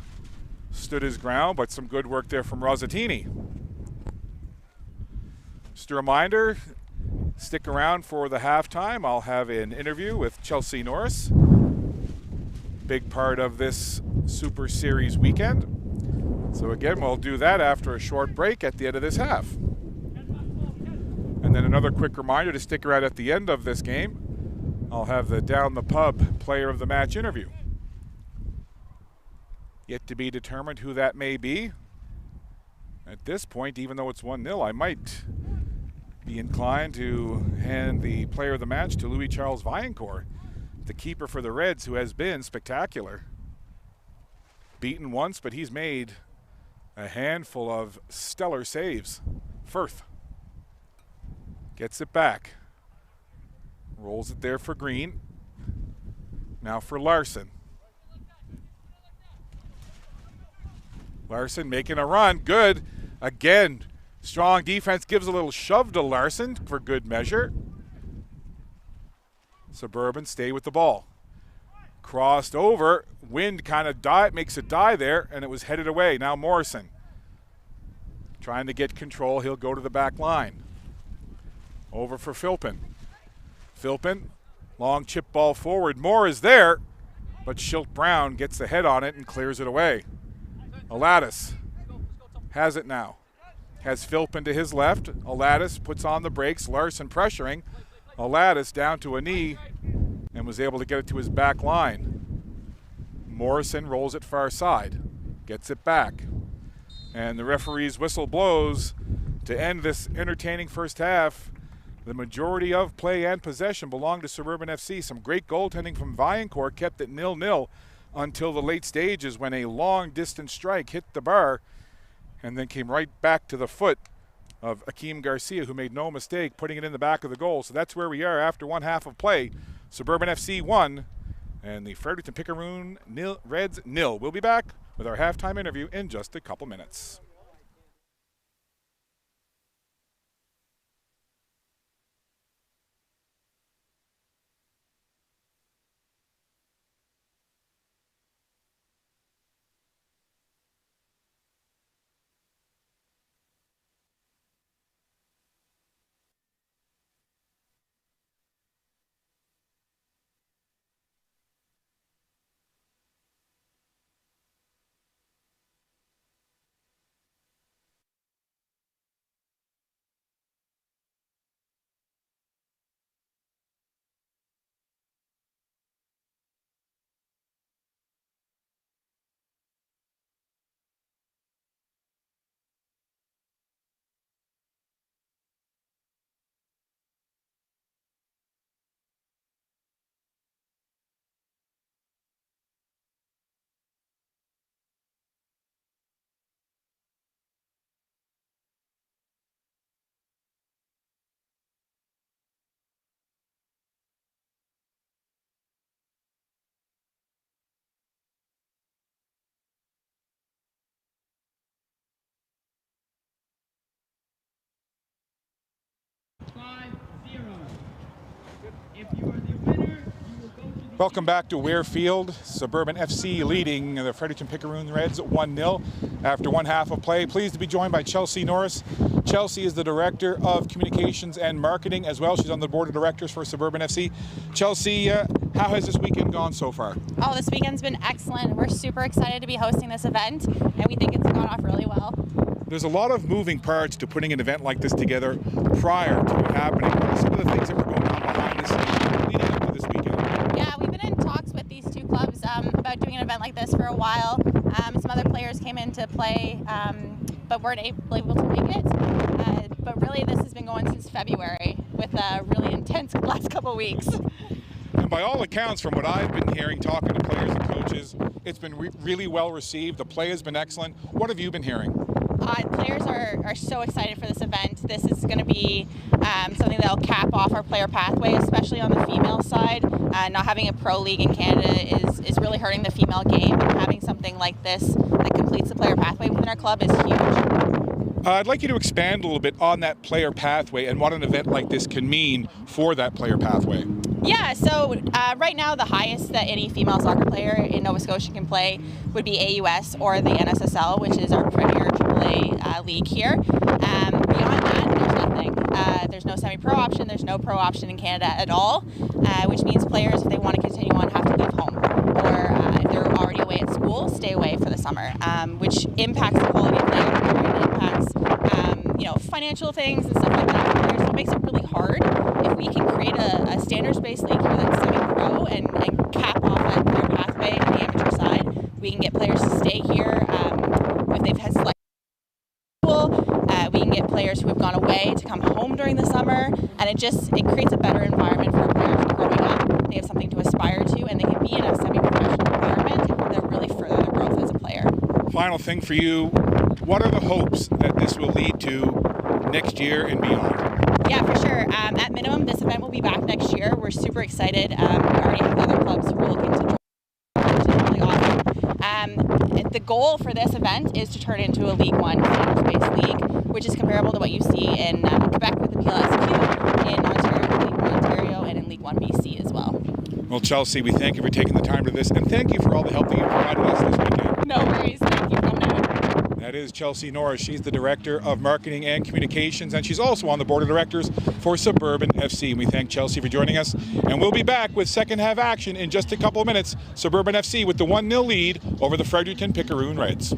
Speaker 2: stood his ground, but some good work there from Rosatini. Just a reminder, stick around for the halftime. I'll have an interview with Chelsea Norris. Big part of this Super Series weekend. So again, we'll do that after a short break at the end of this half. And then another quick reminder to stick around at the end of this game. I'll have the Down the Pub player of the match interview. Yet to be determined who that may be. At this point, even though it's 1-0, I might be inclined to hand the player of the match to Louis Charles Vaillancourt, the keeper for the Reds, who has been spectacular. Beaten once, but he's made a handful of stellar saves. Firth gets it back. Rolls it there for Green. Now for Larson. Larson making a run. Good. Again, strong defense gives a little shove to Larson for good measure. Suburban stay with the ball. Crossed over. Wind kind of makes a die there, and it was headed away. Now Morrison trying to get control. He'll go to the back line. Over for Philpin. Philpin, long chip ball forward. Moore is there, but Schilt Brown gets the head on it and clears it away. Alatis has it now. Has Philpin to his left. Alatis puts on the brakes. Larson pressuring. Alatis down to a knee and was able to get it to his back line. Morrison rolls it far side. Gets it back. And the referee's whistle blows to end this entertaining first half. The majority of play and possession belonged to Suburban FC. Some great goaltending from Vaillancourt kept it 0-0 until the late stages when a long-distance strike hit the bar and then came right back to the foot of Akeem Garcia, who made no mistake putting it in the back of the goal. So that's where we are after one half of play. Suburban FC 1 and the Fredericton Pickeroon Reds 0. We'll be back with our halftime interview in just a couple minutes. Welcome back to Ware Field. Suburban FC leading the Fredericton Pickeroon Reds 1-0 after one half of play. Pleased to be joined by Chelsea Norris. Chelsea is the Director of Communications and Marketing as well. She's on the Board of Directors for Suburban FC. Chelsea, how has this weekend gone so far?
Speaker 3: Oh, this weekend's been excellent. We're super excited to be hosting this event, and we think it's gone off really well.
Speaker 2: There's a lot of moving parts to putting an event like this together prior to it happening. What are some of the things that were going on behind the scenes leading up to this weekend?
Speaker 3: Yeah, we've been in talks with these two clubs about doing an event like this for a while. Some other players came into play, but weren't able to make it. but really this has been going since February with a really intense last couple of weeks.
Speaker 2: And by all accounts, from what I've been hearing, talking to players and coaches, it's been really well received. The play has been excellent. What have you been hearing?
Speaker 3: Players are so excited for this event. This is going to be something that'll cap off our player pathway, especially on the female side. Not having a pro league in Canada is really hurting the female game, and having something like this that completes the player pathway within our club is huge.
Speaker 2: I'd like you to expand a little bit on that player pathway and what an event like this can mean for that player pathway.
Speaker 3: Yeah, so right now the highest that any female soccer player in Nova Scotia can play would be AUS or the NSSL, which is our premier AAA league here. Beyond that, there's nothing. There's no semi-pro option, there's no pro option in Canada at all, which means players, if they want to continue on, have to leave home. Or if they're already away at school, stay away for the summer, which impacts the quality of play, and impacts financial things and stuff like that for players. So it makes it really hard. If we can create a standards-based league here that's semi-pro and cap off that player pathway on the amateur side, we can get players to stay here if they've had select school. We can get players who have gone away to come home during the summer, and it creates a better environment for our players growing up. They have something to aspire to, and they can be in a semi-professional environment that really further their growth as a player.
Speaker 2: Final thing for you, what are the hopes that this will lead to next year and beyond?
Speaker 3: Yeah, for sure. At minimum, this event will be back next year. We're super excited. We already have other clubs who are looking to join, which is really awesome. The goal for this event is to turn into a League One standards-based league, which is comparable to what you see in Quebec with the PLSQ, in Ontario with League One Ontario, and in League One BC as well.
Speaker 2: Well, Chelsea, we thank you for taking the time to this, and thank you for all the help that you provided us this weekend.
Speaker 3: No worries. Thank you for coming out.
Speaker 2: That is Chelsea Norris. She's the Director of Marketing and Communications, and she's also on the Board of Directors for Suburban FC. We thank Chelsea for joining us, and we'll be back with second half action in just a couple of minutes. Suburban FC with the 1-0 lead over the Fredericton Picaroon Reds.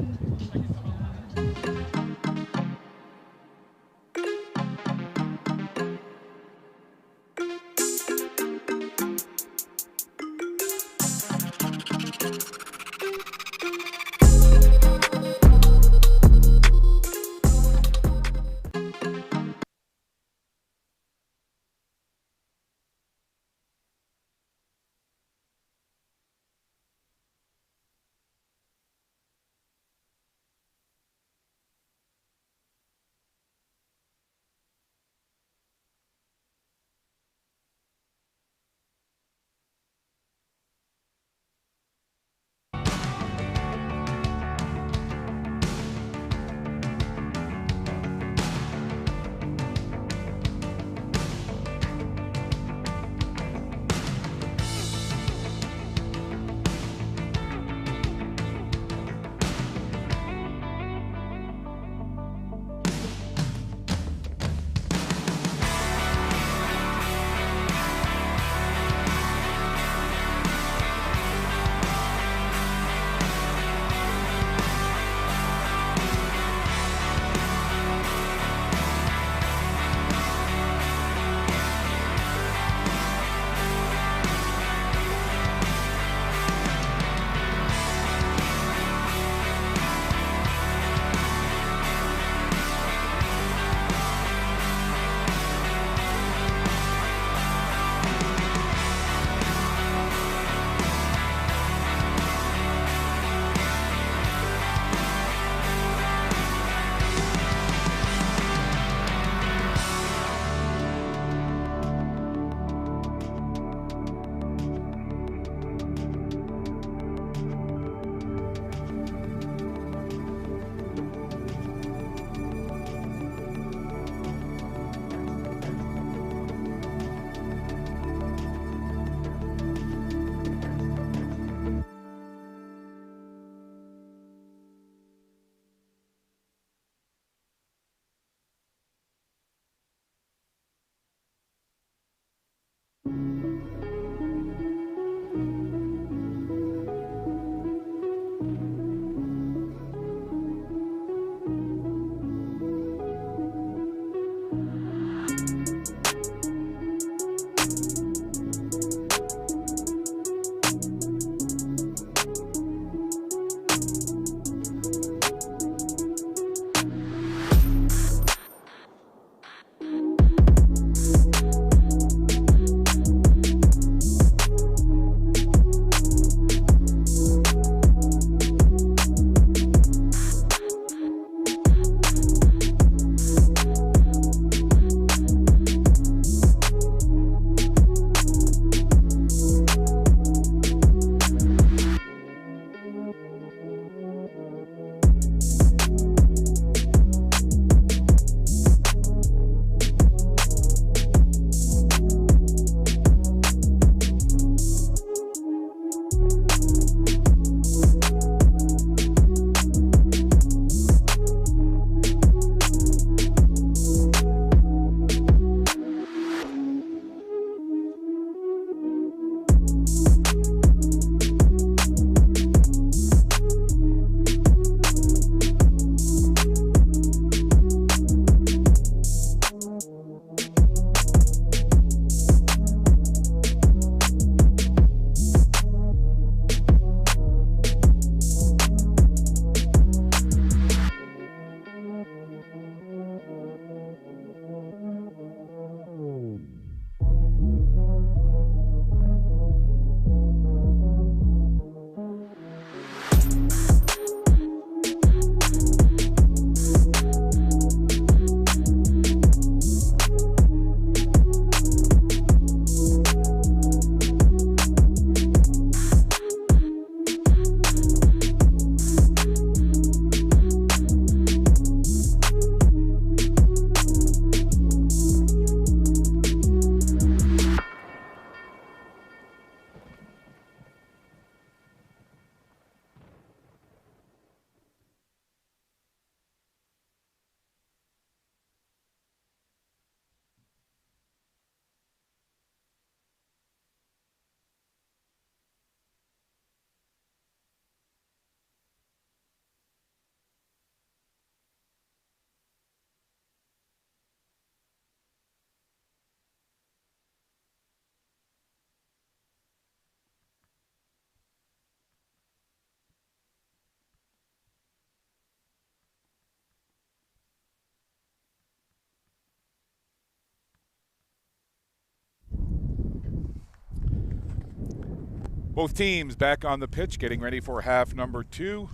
Speaker 2: Both teams back on the pitch getting ready for half number 2.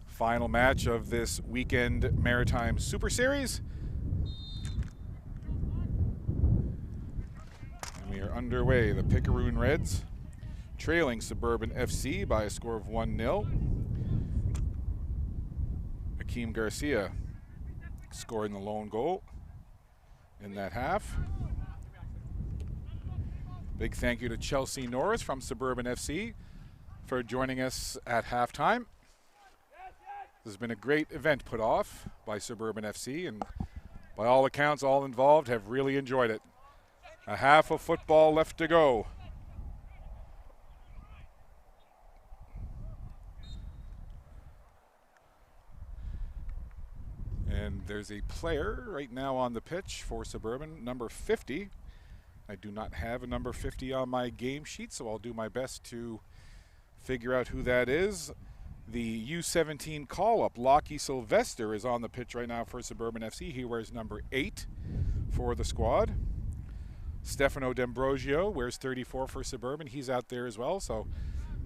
Speaker 2: Final match of this weekend Maritime Super Series. And we are underway. The Picaroon Reds trailing Suburban FC by a score of 1-0. Akeem Garcia scoring the lone goal in that half. Big thank you to Chelsea Norris from Suburban FC for joining us at halftime. This has been a great event put off by Suburban FC, and by all accounts, all involved have really enjoyed it. A half of football left to go. And there's a player right now on the pitch for Suburban, number 50. I do not have a number 50 on my game sheet, so I'll do my best to figure out who that is. The U17 call-up, Lockie Sylvester, is on the pitch right now for Suburban FC. He wears number 8 for the squad. Stefano D'Ambrosio wears 34 for Suburban. He's out there as well, so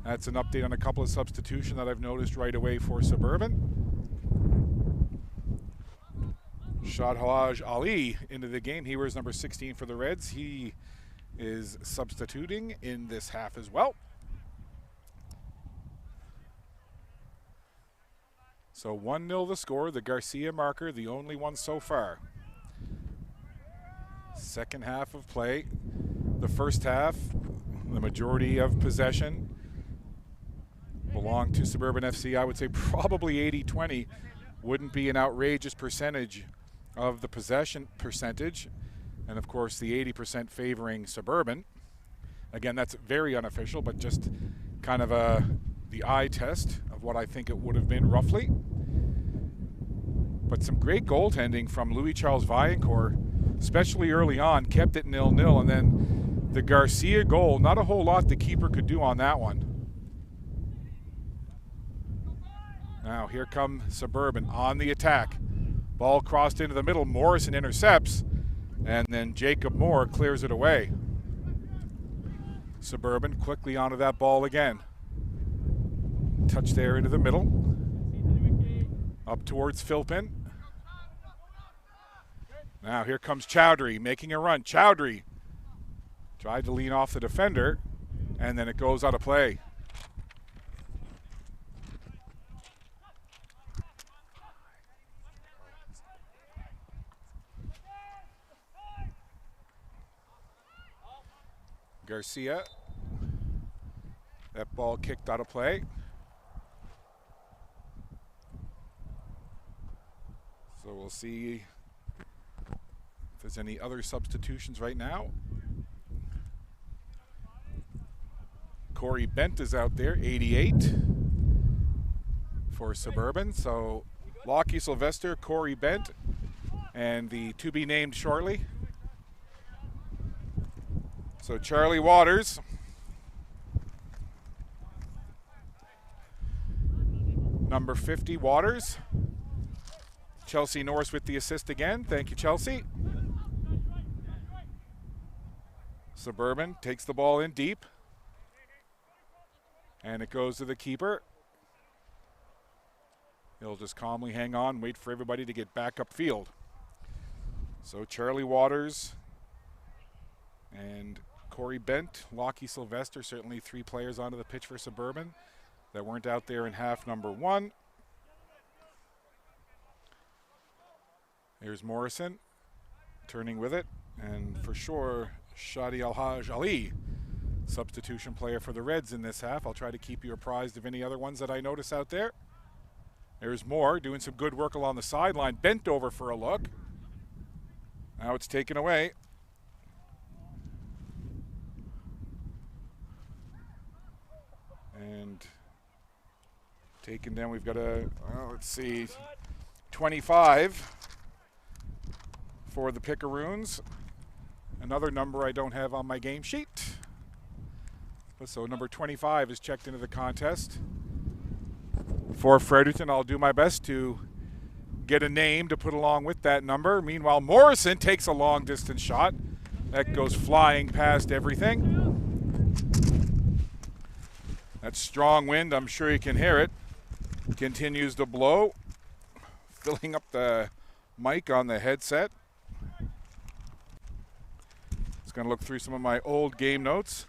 Speaker 2: that's an update on a couple of substitutions that I've noticed right away for Suburban. Shadhaj Ali into the game. He wears number 16 for the Reds. He is substituting in this half as well. So 1-0 the score. The Garcia marker, the only one so far. Second half of play. The first half, the majority of possession belonged to Suburban FC. I would say probably 80-20. Wouldn't be an outrageous percentage of the possession percentage, and of course the 80% favoring Suburban. Again, that's very unofficial, but just kind of the eye test of what I think it would have been roughly. But some great goaltending from Louis Charles Vaillancourt, especially early on, kept it 0-0, and then the Garcia goal, not a whole lot the keeper could do on that one. Now here come Suburban on the attack. Ball crossed into the middle, Morrison intercepts, and then Jacob Moore clears it away. Suburban quickly onto that ball again. Touch there into the middle. Up towards Philpin. Now here comes Chowdhury making a run. Chowdhury tried to lean off the defender, and then it goes out of play. Garcia, that ball kicked out of play. So we'll see if there's any other substitutions right now. Corey Bent is out there, 88 for Suburban. So Lockie Sylvester, Corey Bent, and the to be named shortly. So Charlie Waters, number 50, Waters. Chelsea Norris with the assist again. Thank you, Chelsea. Suburban takes the ball in deep. And it goes to the keeper. He'll just calmly hang on, wait for everybody to get back upfield. So Charlie Waters and Corey Bent, Lockie Sylvester, certainly 3 players onto the pitch for Suburban that weren't out there in half number 1. Here's Morrison turning with it, and for sure Shadi Alhaj Ali, substitution player for the Reds in this half. I'll try to keep you apprised of any other ones that I notice out there. There's Moore doing some good work along the sideline, bent over for a look. Now it's taken away. And taken down, we've got a, well, let's see, 25 for the Picaroons. Another number I don't have on my game sheet. So number 25 is checked into the contest. For Fredericton, I'll do my best to get a name to put along with that number. Meanwhile, Morrison takes a long distance shot. That goes flying past everything. That strong wind, I'm sure you can hear it, continues to blow, filling up the mic on the headset. Just going to look through some of my old game notes,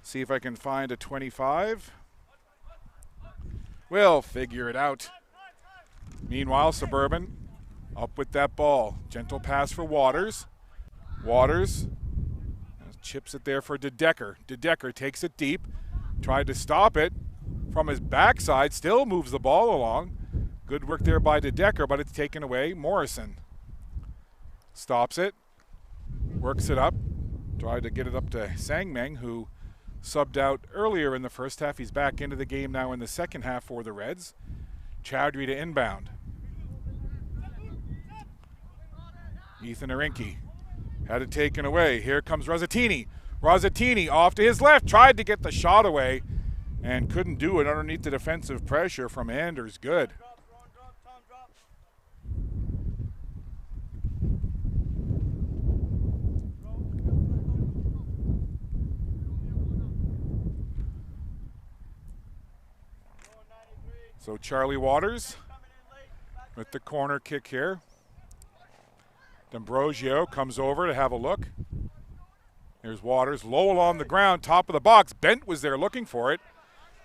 Speaker 2: see if I can find a 25. We'll figure it out. Meanwhile, Suburban up with that ball. Gentle pass for Waters. Waters chips it there for DeDecker. DeDecker takes it deep. Tried to stop it from his backside. Still moves the ball along. Good work there by DeDecker, but it's taken away. Morrison stops it. Works it up. Tried to get it up to Sangmeng, who subbed out earlier in the first half. He's back into the game now in the second half for the Reds. Chowdhury to inbound. Ethan Arinki had it taken away. Here comes Rosatini. Rosatini off to his left. Tried to get the shot away and couldn't do it underneath the defensive pressure from Anders. Good. So Charlie Waters with the corner kick here. D'Ambrosio comes over to have a look. Here's Waters, low along the ground, top of the box. Bent was there looking for it.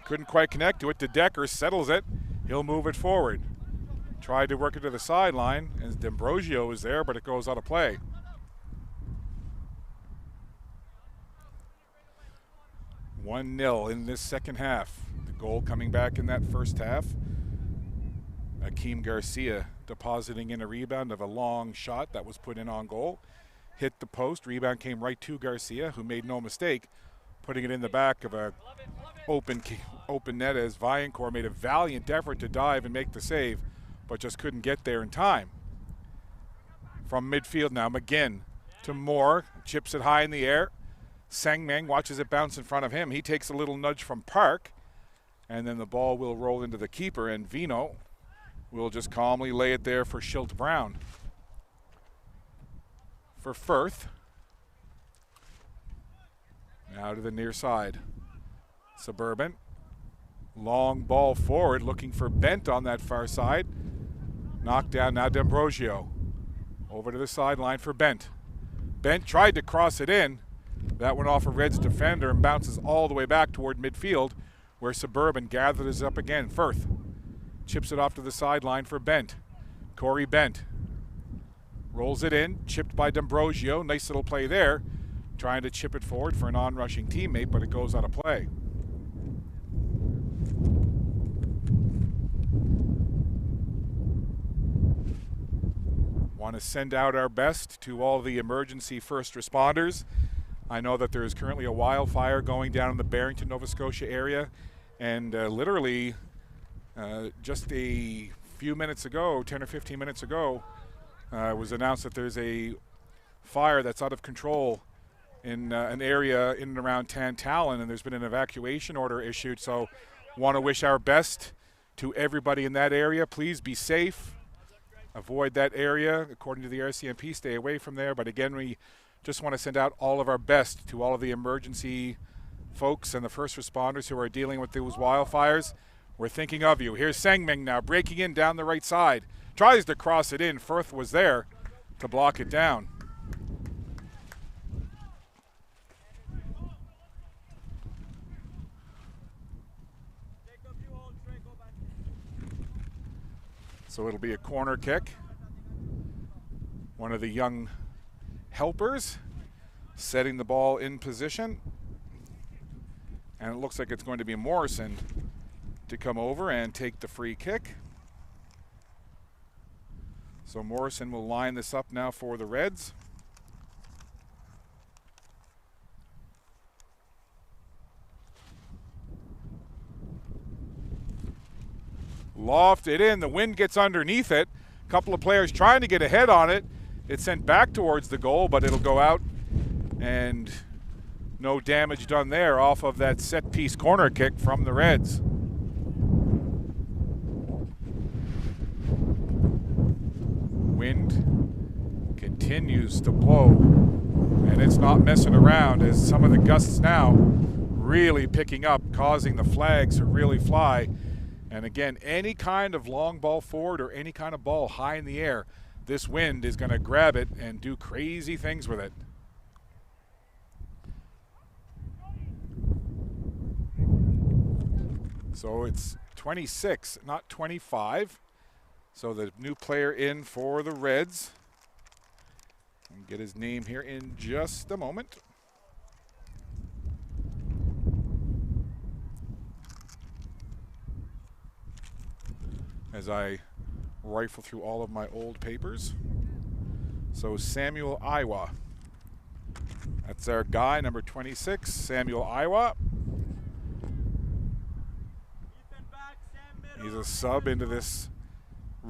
Speaker 2: Couldn't quite connect to it. DeDecker settles it. He'll move it forward. Tried to work it to the sideline, and D'Ambrosio is there, but it goes out of play. (1-0) in this second half. The goal coming back in that first half. Akeem Garcia depositing in a rebound of a long shot that was put in on goal. Hit the post. Rebound came right to Garcia, who made no mistake, putting it in the back of a open net as Vaillancourt made a valiant effort to dive and make the save, but just couldn't get there in time. From midfield now, McGinn to Moore. Chips it high in the air. Sangmeng watches it bounce in front of him. He takes a little nudge from Park, and then the ball will roll into the keeper, and Vino will just calmly lay it there for Schilt Brown. For Firth. Now to the near side. Suburban. Long ball forward, looking for Bent on that far side. Knocked down now D'Ambrosio. Over to the sideline for Bent. Bent tried to cross it in. That went off a Reds defender and bounces all the way back toward midfield, where Suburban gathers up again. Firth chips it off to the sideline for Bent. Corey Bent rolls it in, chipped by D'Ambrosio. Nice little play there. Trying to chip it forward for an on-rushing teammate, but it goes out of play. Want to send out our best to all the emergency first responders. I know that there is currently a wildfire going down in the Barrington, Nova Scotia area, and literally just a few minutes ago, 10 or 15 minutes ago, it was announced that there's a fire that's out of control in an area in and around Tantallon, and there's been an evacuation order issued. So want to wish our best to everybody in that area. Please be safe. Avoid that area. According to the RCMP, stay away from there. But again, we just want to send out all of our best to all of the emergency folks and the first responders who are dealing with those wildfires. We're thinking of you. Here's Sangmeng now breaking in down the right side. Tries to cross it in. Firth was there to block it down. So it'll be a corner kick. One of the young helpers setting the ball in position. And it looks like it's going to be Morrison to come over and take the free kick. So Morrison will line this up now for the Reds. Loft it in. The wind gets underneath it. A couple of players trying to get ahead on it. It's sent back towards the goal, but it'll go out. And no damage done there off of that set-piece corner kick from the Reds. Wind continues to blow, and it's not messing around as some of the gusts now really picking up, causing the flags to really fly. And again, any kind of long ball forward or any kind of ball high in the air, this wind is going to grab it and do crazy things with it. So it's 26, not 25. So the new player in for the Reds. I'll get his name here in just a moment. As I rifle through all of my old papers. So Samuel Iwa. That's our guy, number 26, Samuel Iwa. He's a sub into this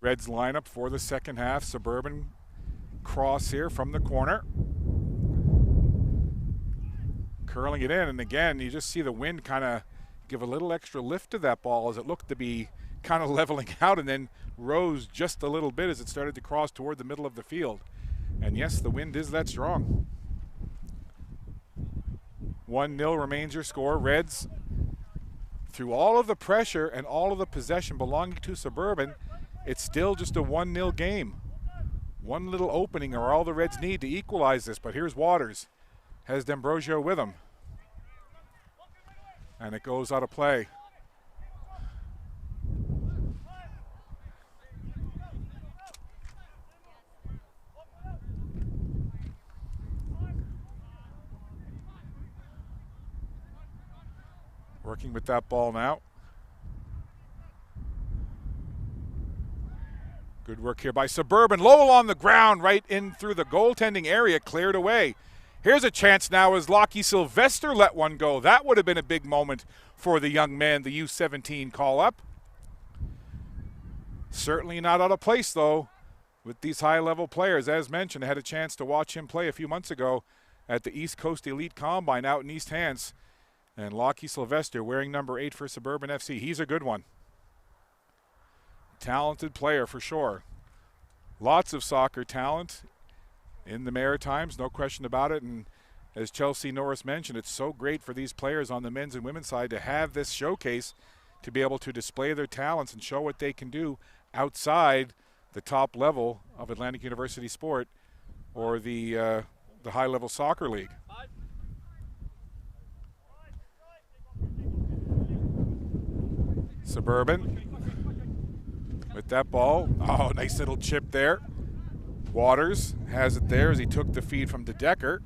Speaker 2: Reds lineup for the second half. Suburban cross here from the corner. Curling it in, and again, you just see the wind kind of give a little extra lift to that ball as it looked to be kind of leveling out and then rose just a little bit as it started to cross toward the middle of the field. And yes, the wind is that strong. 1-0 remains your score. Reds, through all of the pressure and all of the possession belonging to Suburban, it's still just a 1-0 game. One little opening are all the Reds need to equalize this, but here's Waters. Has D'Ambrosio with him. And it goes out of play. Working with that ball now. Good work here by Suburban. Lowell on the ground right in through the goaltending area, cleared away. Here's a chance now as Lockie Sylvester let one go. That would have been a big moment for the young man, the U17 call-up. Certainly not out of place, though, with these high-level players. As mentioned, I had a chance to watch him play a few months ago at the East Coast Elite Combine out in East Hants. And Lockie Sylvester wearing number 8 for Suburban FC. He's a good one. Talented player for sure. Lots of soccer talent in the Maritimes, no question about it. And as Chelsea Norris mentioned, it's so great for these players on the men's and women's side to have this showcase to be able to display their talents and show what they can do outside the top level of Atlantic University sport or the high-level soccer league. Suburban with that ball. Oh, nice little chip there. Waters has it there as he took the feed from DeDecker.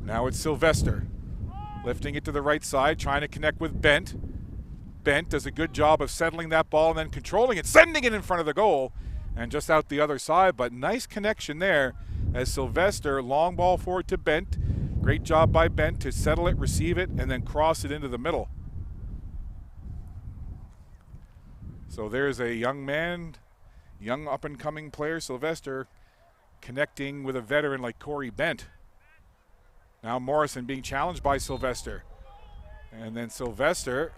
Speaker 2: Now it's Sylvester lifting it to the right side, trying to connect with Bent. Bent does a good job of settling that ball and then controlling it, sending it in front of the goal and just out the other side. But nice connection there as Sylvester, long ball forward to Bent. Great job by Bent to settle it, receive it, and then cross it into the middle. So there's a young man, young up-and-coming player, Sylvester, connecting with a veteran like Corey Bent. Now Morrison being challenged by Sylvester. And then Sylvester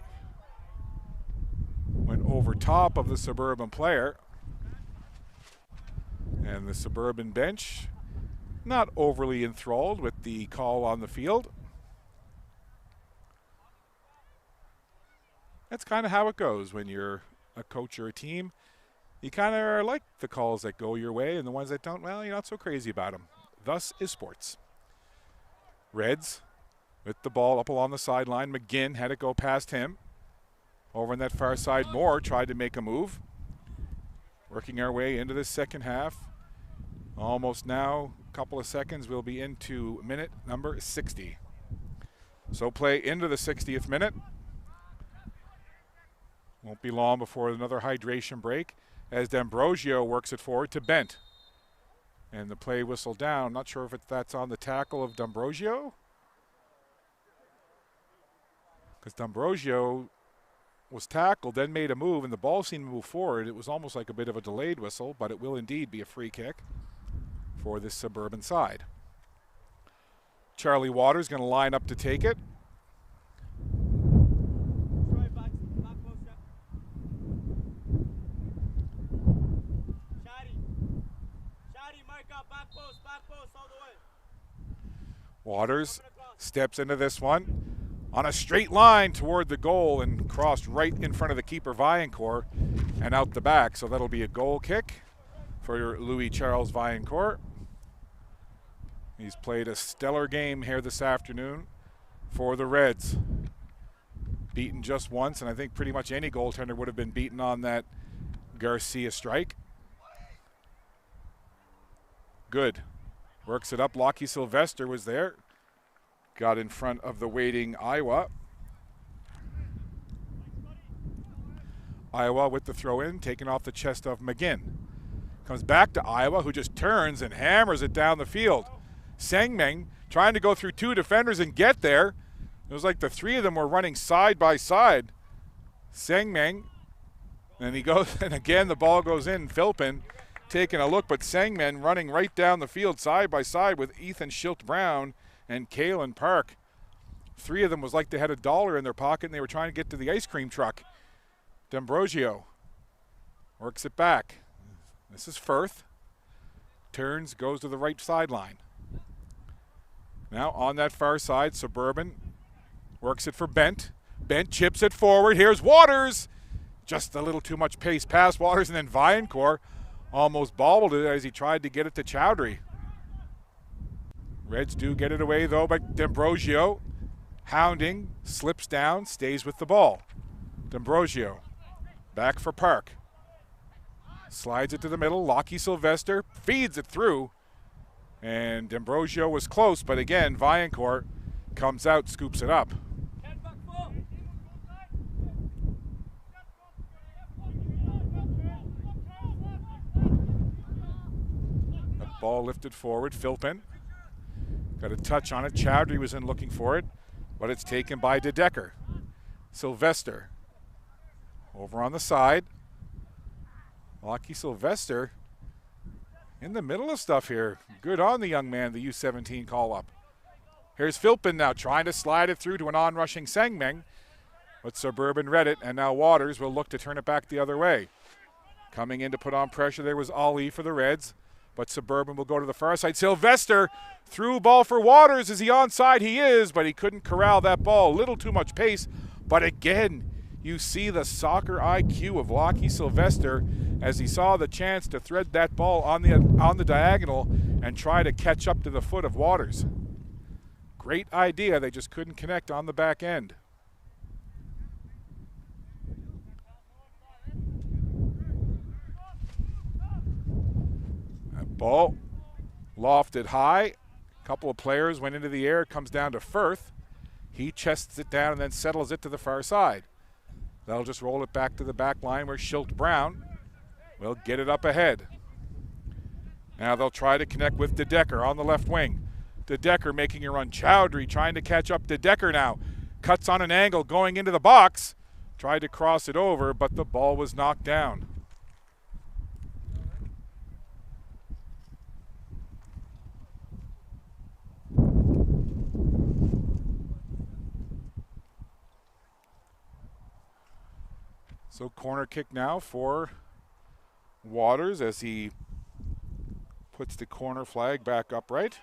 Speaker 2: went over top of the Suburban player. And the Suburban bench not overly enthralled with the call on the field. That's kind of how it goes when you're a coach or a team. You kind of like the calls that go your way, and the ones that don't, well, you're not so crazy about them. Thus is sports. Reds with the ball up along the sideline. McGinn had it go past him. Over on that far side, Moore tried to make a move. Working our way into the second half. Almost now, a couple of seconds, we'll be into minute number 60. So play into the 60th minute. Won't be long before another hydration break as D'Ambrosio works it forward to Bent. And the play whistle down. Not sure if that's on the tackle of D'Ambrosio. Because D'Ambrosio was tackled, then made a move, and the ball seemed to move forward. It was almost like a bit of a delayed whistle, but it will indeed be a free kick for this Suburban side. Charlie Waters going to line up to take it. Waters steps into this one. on a straight line toward the goal and crossed right in front of the keeper Vaillancourt and out the back. So that'll be a goal kick for Louis Charles Vaillancourt. He's played a stellar game here this afternoon for the Reds. Beaten just once, and I think pretty much any goaltender would have been beaten on that Garcia strike. Good. Works it up. Lockie Sylvester was there. Got in front of the waiting Iowa. Iowa with the throw in, taken off the chest of McGinn. Comes back to Iowa, who just turns and hammers it down the field. Sengmeng trying to go through two defenders and get there. It was like the three of them were running side by side. Sengmeng, and he goes, and again the ball goes in. Philpin taking a look, but Sengmeng running right down the field side by side with Ethan Schilt-Brown and Kalen Park. Three of them was like they had $1 in their pocket and they were trying to get to the ice cream truck. D'Ambrosio works it back. This is Firth. Turns, goes to the right sideline. Now on that far side, Suburban works it for Bent. Bent chips it forward. Here's Waters. Just a little too much pace past Waters, and then Vaillancourt almost bobbled it as he tried to get it to Chowdhury. Reds do get it away though, but D'Ambrosio, hounding, slips down, stays with the ball. D'Ambrosio, back for Park. Slides it to the middle. Lockie Sylvester feeds it through. And D'Ambrosio was close, but again, Vaillancourt comes out, scoops it up. That ball lifted forward. Philpin got a touch on it. Chowdhury was in looking for it, but it's taken by De Decker. Sylvester over on the side. Lockie Sylvester in the middle of stuff here. Good on the young man, the U17 call-up. Here's Philpin now trying to slide it through to an on-rushing Sengmeng, but Suburban read it, and now Waters will look to turn it back the other way. Coming in to put on pressure there was Ali for the Reds, but Suburban will go to the far side. Sylvester through ball for Waters. Is he onside? He is, but he couldn't corral that ball. A little too much pace, but again, you see the soccer IQ of Lockie Sylvester as he saw the chance to thread that ball on the diagonal and try to catch up to the foot of Waters. Great idea, they just couldn't connect on the back end. That ball lofted high. A couple of players went into the air. It comes down to Firth. He chests it down and then settles it to the far side. They'll just roll it back to the back line where Schilt-Brown will get it up ahead. Now they'll try to connect with De Decker on the left wing. De Decker making a run. Chowdhury trying to catch up. De Decker now cuts on an angle going into the box. Tried to cross it over, but the ball was knocked down. So corner kick now for Waters as he puts the corner flag back upright.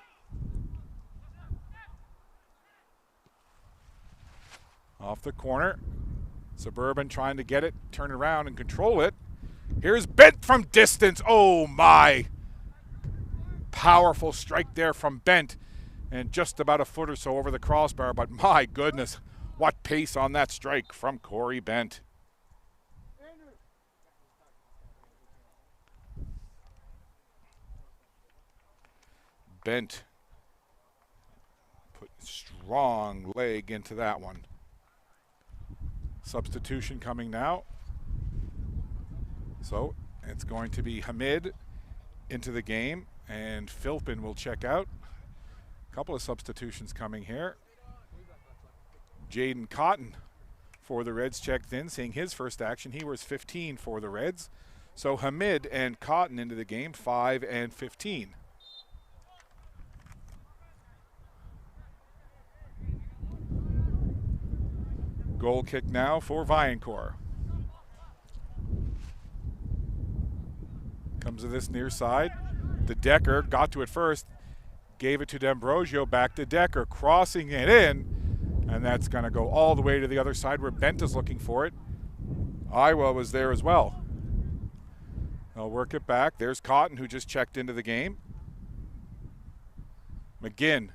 Speaker 2: Off the corner. Suburban trying to get it, turn around and control it. Here's Bent from distance. Oh my. Powerful strike there from Bent. And just about a foot or so over the crossbar, but my goodness, what pace on that strike from Corey Bent. Bent put strong leg into that one. Substitution coming now. So it's going to be Hamid into the game, and Philpin will check out. A couple of substitutions coming here. Jaden Cotton for the Reds checked in, seeing his first action. He was 15 for the Reds. So Hamid and Cotton into the game, 5 and 15. Goal kick now for Vaillancourt. Comes to this near side. De Decker got to it first. Gave it to D'Ambrosio, back to Decker, crossing it in. And that's going to go all the way to the other side where Bent is looking for it. Iowa was there as well. They'll work it back. There's Cotton, who just checked into the game. McGinn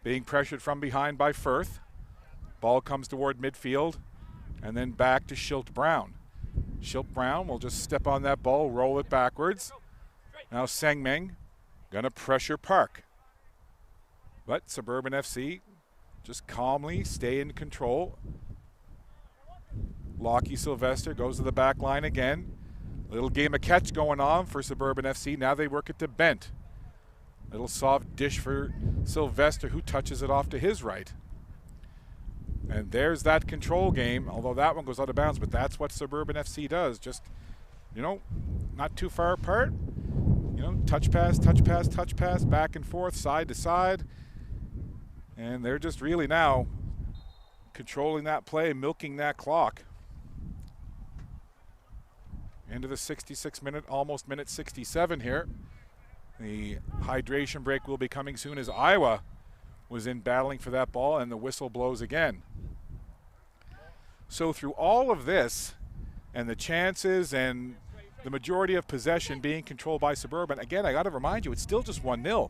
Speaker 2: being pressured from behind by Firth. Ball comes toward midfield and then back to Schilt Brown. Schilt Brown will just step on that ball, roll it backwards. Now Sengmeng gonna pressure Park. But Suburban FC just calmly stay in control. Lockie Sylvester goes to the back line again. Little game of catch going on for Suburban FC. Now they work it to Bent. Little soft dish for Sylvester, who touches it off to his right. And there's that control game, although that one goes out of bounds, but that's what Suburban FC does. Just, not too far apart. Touch pass, touch pass, touch pass, back and forth, side to side. And they're just really now controlling that play, milking that clock. Into the 66 minute, almost minute 67 here. The hydration break will be coming soon as Iowa was in battling for that ball, and the whistle blows again. So through all of this and the chances and the majority of possession being controlled by Suburban, again, I got to remind you, it's still just 1-0.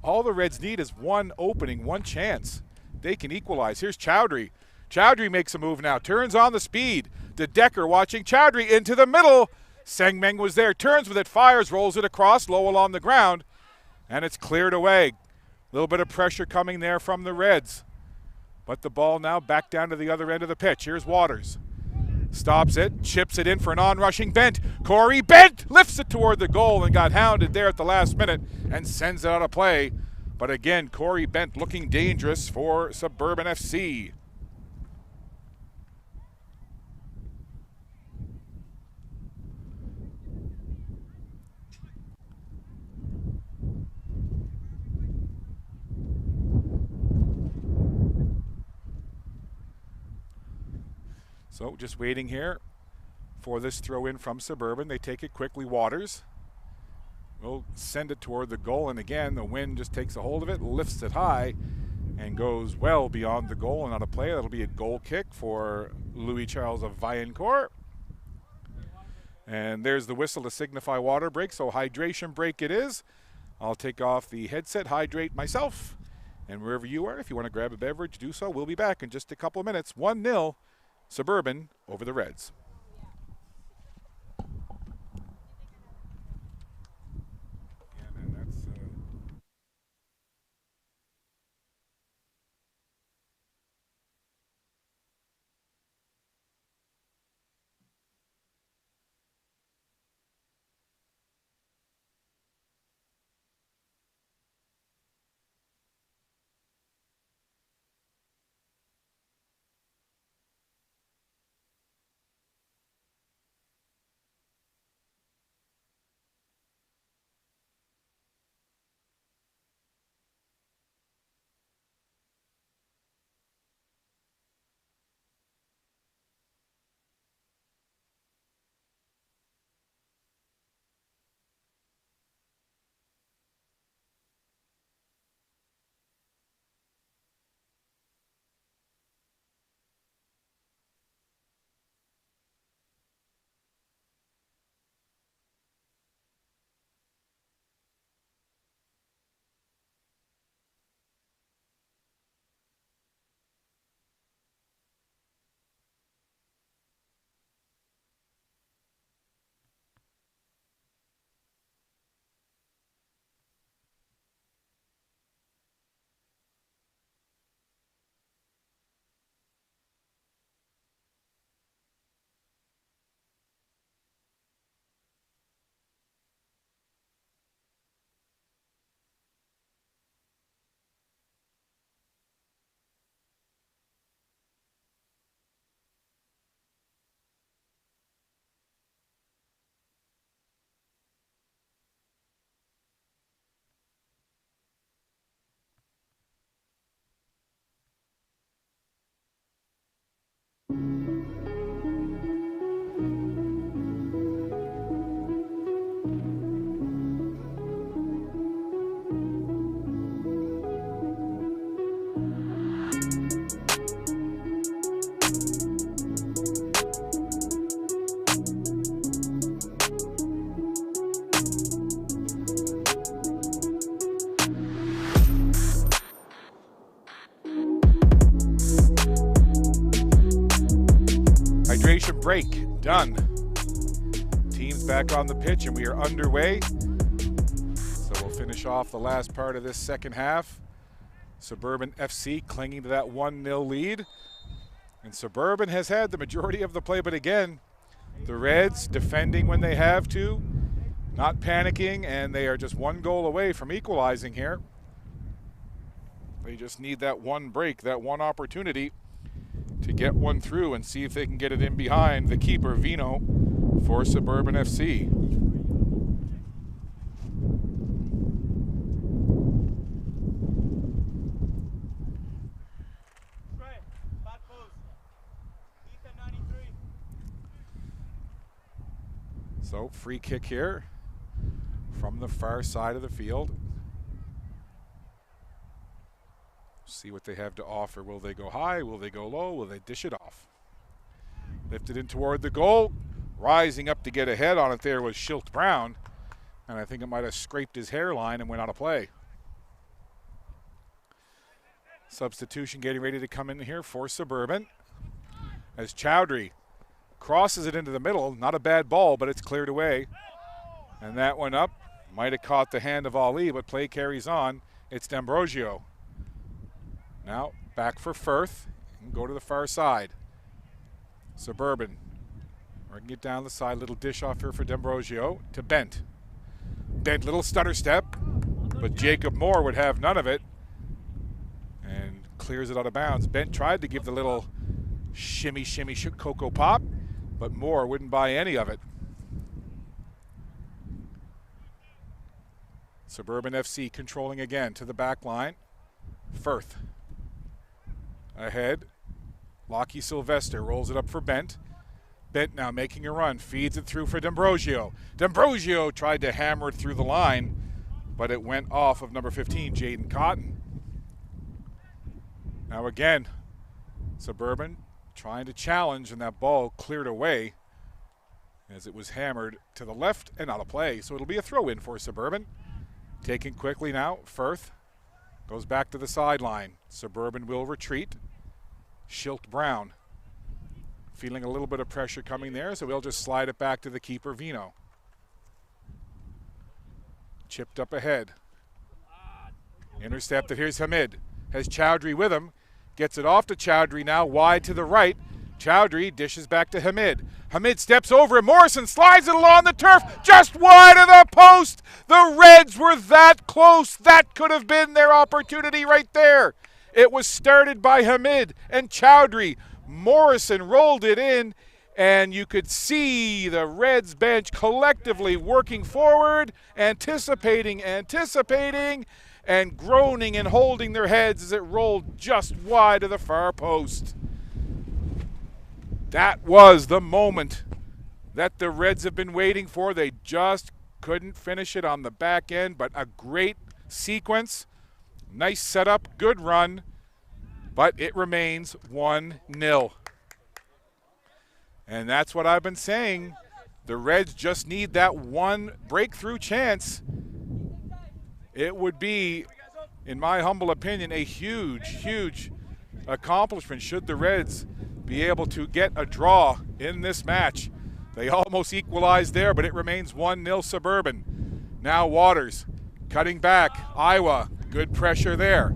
Speaker 2: All the Reds need is one opening, one chance. They can equalize. Here's Chowdhury. Chowdhury makes a move now, turns on the speed. De Decker watching Chowdhury into the middle. Sengmeng was there, turns with it, fires, rolls it across, low along the ground, and it's cleared away. A little bit of pressure coming there from the Reds. But the ball now back down to the other end of the pitch. Here's Waters. Stops it, chips it in for an on-rushing Bent. Corey Bent lifts it toward the goal and got hounded there at the last minute and sends it out of play. But again, Corey Bent looking dangerous for Suburban FC. So just waiting here for this throw in from Suburban. They take it quickly. Waters will send it toward the goal, and again the wind just takes a hold of it, lifts it high, and goes well beyond the goal and out of play. That'll be a goal kick for Louis Charles of Vaillancourt. And there's the whistle to signify water break, so hydration break it is. I'll take off the headset, hydrate myself, and wherever you are, if you want to grab a beverage, do so. We'll be back in just a couple of minutes. 1-0 Suburban over the Reds. Intermission break done. Teams back on the pitch and we are underway. So we'll finish off the last part of this second half. Suburban FC clinging to that 1-0 lead. And Suburban has had the majority of the play, but again, the Reds defending when they have to, not panicking, and they are just one goal away from equalizing here. They just need that one break, that one opportunity to get one through and see if they can get it in behind the keeper, Vino, for Suburban FC. So free kick here from the far side of the field. See what they have to offer. Will they go high? Will they go low? Will they dish it off? Lifted in toward the goal. Rising up to get ahead on it there was Schilt Brown. And I think it might have scraped his hairline and went out of play. Substitution getting ready to come in here for Suburban. As Chowdhury crosses it into the middle. Not a bad ball, but it's cleared away. And that one up. Might have caught the hand of Ali, but play carries on. It's D'Ambrosio. Now back for Firth and go to the far side. Suburban working it down the side. Little dish off here for D'Ambrosio to Bent. Bent, little stutter step, but Jacob Moore would have none of it and clears it out of bounds. Bent tried to give the little shimmy, Cocoa Pop, but Moore wouldn't buy any of it. Suburban FC controlling again to the back line. Firth ahead. Lockie Sylvester rolls it up for Bent. Bent now making a run, feeds it through for D'Ambrosio. D'Ambrosio tried to hammer it through the line, but it went off of number 15, Jaden Cotton. Now again, Suburban trying to challenge, and that ball cleared away as it was hammered to the left and out of play. So it'll be a throw-in for Suburban. Taken quickly now, Firth goes back to the sideline. Suburban will retreat. Schilt Brown feeling a little bit of pressure coming there, so we'll just slide it back to the keeper, Vino. Chipped up ahead. Intercepted, here's Hamid. Has Chowdhury with him. Gets it off to Chowdhury now, wide to the right. Chowdhury dishes back to Hamid. Hamid steps over and Morrison slides it along the turf, just wide of the post. The Reds were that close. That could have been their opportunity right there. It was started by Hamid and Chowdhury. Morrison rolled it in, and you could see the Reds bench collectively working forward, anticipating, and groaning and holding their heads as it rolled just wide of the far post. That was the moment that the Reds have been waiting for. They just couldn't finish it on the back end, but a great sequence. Nice setup, good run, but it remains 1-0. And that's what I've been saying. The Reds just need that one breakthrough chance. It would be, in my humble opinion, a huge accomplishment should the Reds be able to get a draw in this match. They almost equalized there, but it remains 1-0 Suburban. Now Waters cutting back. Iowa, good pressure there.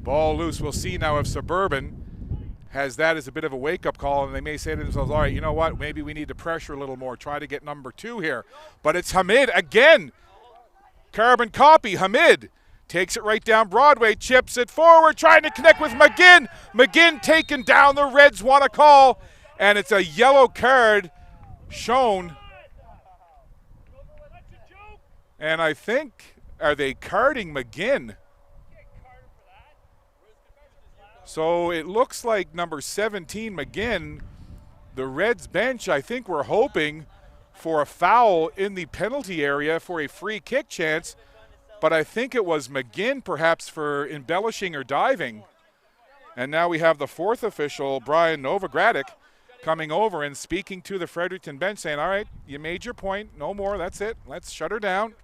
Speaker 2: Ball loose. We'll see now if Suburban has that as a bit of a wake-up call, and they may say to themselves, all right, you know what, maybe we need to pressure a little more, try to get number 2 here. But it's Hamid again. Carbon copy. Hamid takes it right down Broadway, chips it forward, trying to connect with McGinn. McGinn taken down. The Reds want a call, and it's a yellow card shown. And I think, are they carding McGinn? So it looks like number 17, McGinn, the Reds bench, I think we're hoping for a foul in the penalty area for a free kick chance. But I think it was McGinn perhaps for embellishing or diving. And now we have the 4th official, Brian Novagradic, coming over and speaking to the Fredericton bench saying, all right, you made your point, no more, that's it, let's shut her down.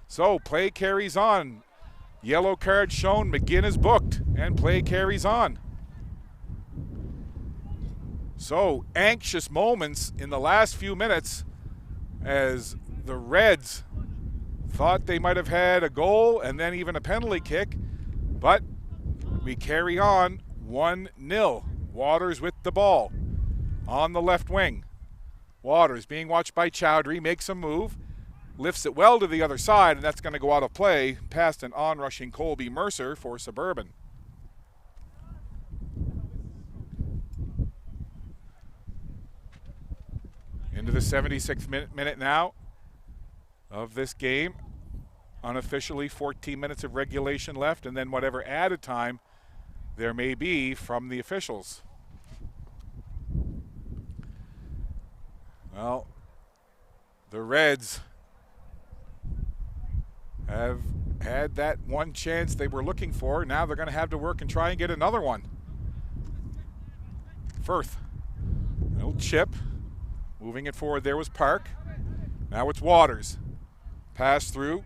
Speaker 2: So play carries on. Yellow card shown, McGinn is booked, and play carries on. So anxious moments in the last few minutes as the Reds thought they might have had a goal and then even a penalty kick, but we carry on 1-0. Waters with the ball on the left wing. Waters being watched by Chowdhury, makes a move, lifts it well to the other side, and that's going to go out of play past an onrushing Colby Mercer for Suburban. Into the 76th minute now of this game. Unofficially 14 minutes of regulation left, and then whatever added time there may be from the officials. Well, the Reds have had that one chance they were looking for. Now they're going to have to work and try and get another one. Firth, little chip. Moving it forward there was Park. Now it's Waters. Pass through.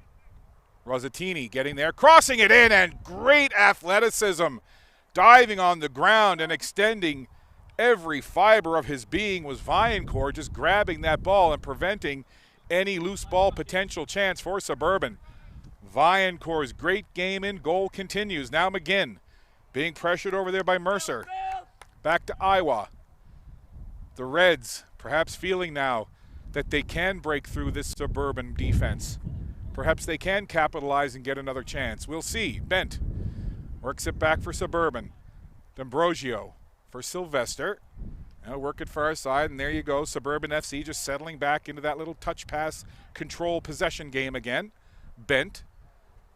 Speaker 2: Rosatini getting there, crossing it in, and great athleticism. Diving on the ground and extending every fiber of his being was Viancourt, just grabbing that ball and preventing any loose ball potential chance for Suburban. Viancourt's great game in goal continues. Now McGinn being pressured over there by Mercer. Back to Iowa. The Reds perhaps feeling now that they can break through this Suburban defense. Perhaps they can capitalize and get another chance. We'll see. Bent works it back for Suburban. D'Ambrosio for Sylvester. Now work it far side, and there you go. Suburban FC just settling back into that little touch pass control possession game again. Bent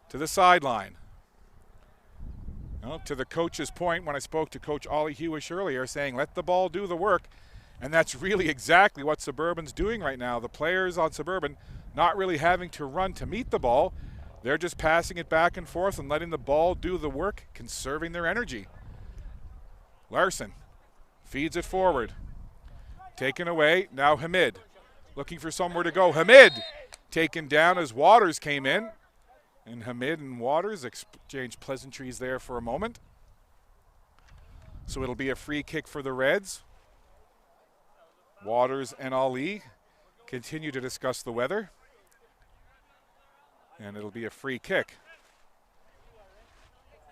Speaker 2: to the sideline. Well, to the coach's point when I spoke to Coach Ollie Hewish earlier, saying let the ball do the work. And that's really exactly what Suburban's doing right now. The players on Suburban not really having to run to meet the ball. They're just passing it back and forth and letting the ball do the work, conserving their energy. Larson feeds it forward. Taken away. Now Hamid looking for somewhere to go. Hamid taken down as Waters came in. And Hamid and Waters exchanged pleasantries there for a moment. So it'll be a free kick for the Reds. Waters and Ali continue to discuss the weather. And it'll be a free kick.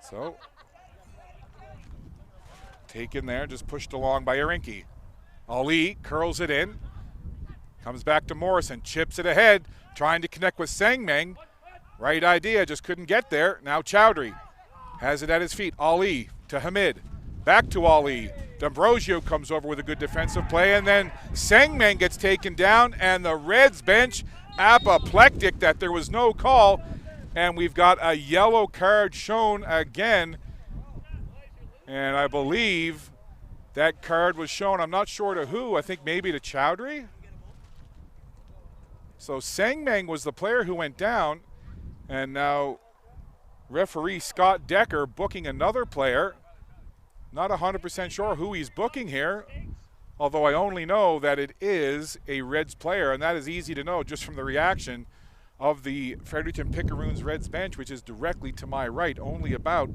Speaker 2: So, taken there, just pushed along by Arinki. Ali curls it in. Comes back to Morrison, chips it ahead, trying to connect with Sangmeng. Right idea, just couldn't get there. Now Chowdhury has it at his feet. Ali to Hamid. Back to Ali. D'Ambrosio comes over with a good defensive play, and then Sangmeng gets taken down, and the Reds bench apoplectic that there was no call, and we've got a yellow card shown again, and I believe that card was shown, I'm not sure to who, I think maybe to Chowdhury. So Sangmeng was the player who went down, and now referee Scott Decker booking another player. Not 100% sure who he's booking here, although I only know that it is a Reds player, and that is easy to know just from the reaction of the Fredericton Picaroons Reds bench, which is directly to my right, only about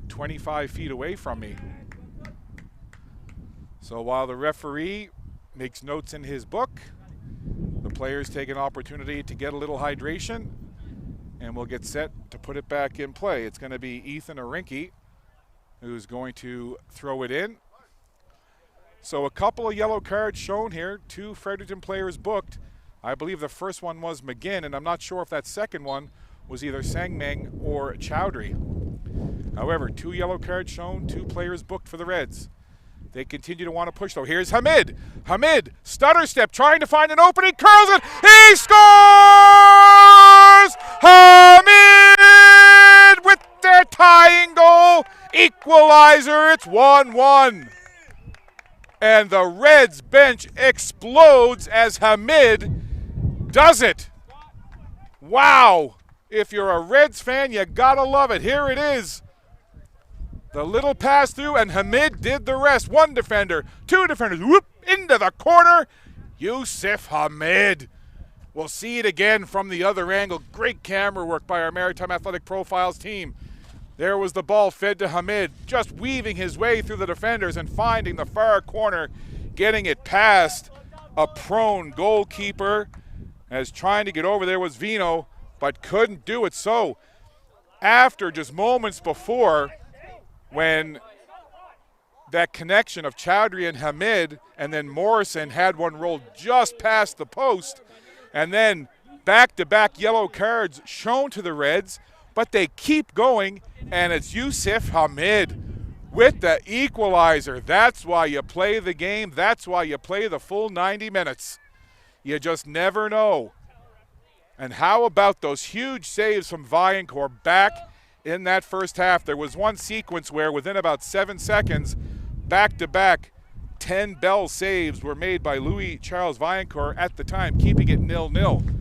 Speaker 2: 25 feet away from me. So while the referee makes notes in his book, the players take an opportunity to get a little hydration, and we'll get set to put it back in play. It's going to be Ethan Arinki who's going to throw it in. So a couple of yellow cards shown here, 2 Fredericton players booked. I believe the first one was McGinn, and I'm not sure if that second one was either Sangmeng or Chowdhury. However, 2 yellow cards shown, 2 players booked for the Reds. They continue to want to push, though. Here's Hamid. Hamid, stutter step, trying to find an opening, curls it. He scores! Hamid with their tying goal. Equalizer, it's 1-1. And the Reds bench explodes as Hamid does it. Wow. If you're a Reds fan, you gotta love it. Here it is. The little pass through, and Hamid did the rest. 1 defender, 2 defenders, whoop, into the corner. Yusuf Hamid. We'll see it again from the other angle. Great camera work by our Maritime Athletic Profiles team. There was the ball fed to Hamid, just weaving his way through the defenders and finding the far corner, getting it past a prone goalkeeper, as trying to get over there was Vino, but couldn't do it. So after just moments before, when that connection of Chowdhury and Hamid, and then Morrison had one rolled just past the post, and then back-to-back yellow cards shown to the Reds, but they keep going, and it's Yusuf Hamid with the equalizer. That's why you play the game. That's why you play the full 90 minutes. You just never know. And how about those huge saves from Vaillancourt back in that first half? There was one sequence where within about 7 seconds, back-to-back 10 bell saves were made by Louis Charles Vaillancourt at the time, keeping it 0-0.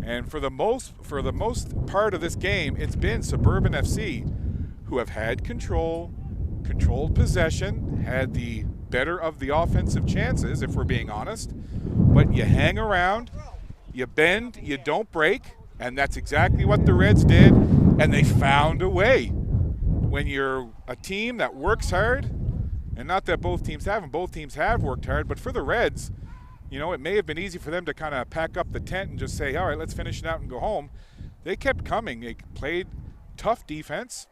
Speaker 2: And for the most part of this game, it's been Suburban FC who have had controlled possession, had the better of the offensive chances, if we're being honest. But you hang around, you bend, you don't break, and that's exactly what the Reds did, and they found a way. When you're a team that works hard, and not that both teams have, and both teams have worked hard, but for the Reds, you know, it may have been easy for them to kind of pack up the tent and just say, all right, let's finish it out and go home. They kept coming. They played tough defense,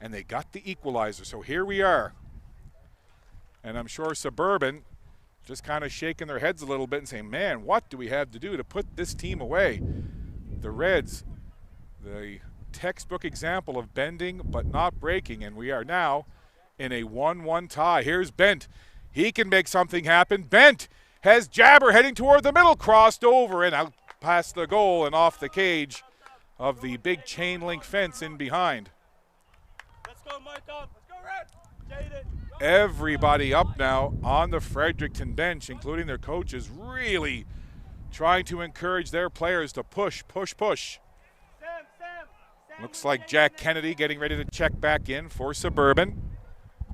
Speaker 2: and they got the equalizer. So here we are. And I'm sure Suburban just kind of shaking their heads a little bit and saying, man, what do we have to do to put this team away? The Reds, the textbook example of bending but not breaking, and we are now in a 1-1 tie. Here's Bent. He can make something happen. Bent has Jabber heading toward the middle, crossed over and out past the goal and off the cage of the big chain link fence in behind.
Speaker 4: Let's go, Mike, up. Let's go, Red.
Speaker 2: Everybody up now on the Fredericton bench, including their coaches, really trying to encourage their players to push. Looks like Jack Kennedy getting ready to check back in for Suburban.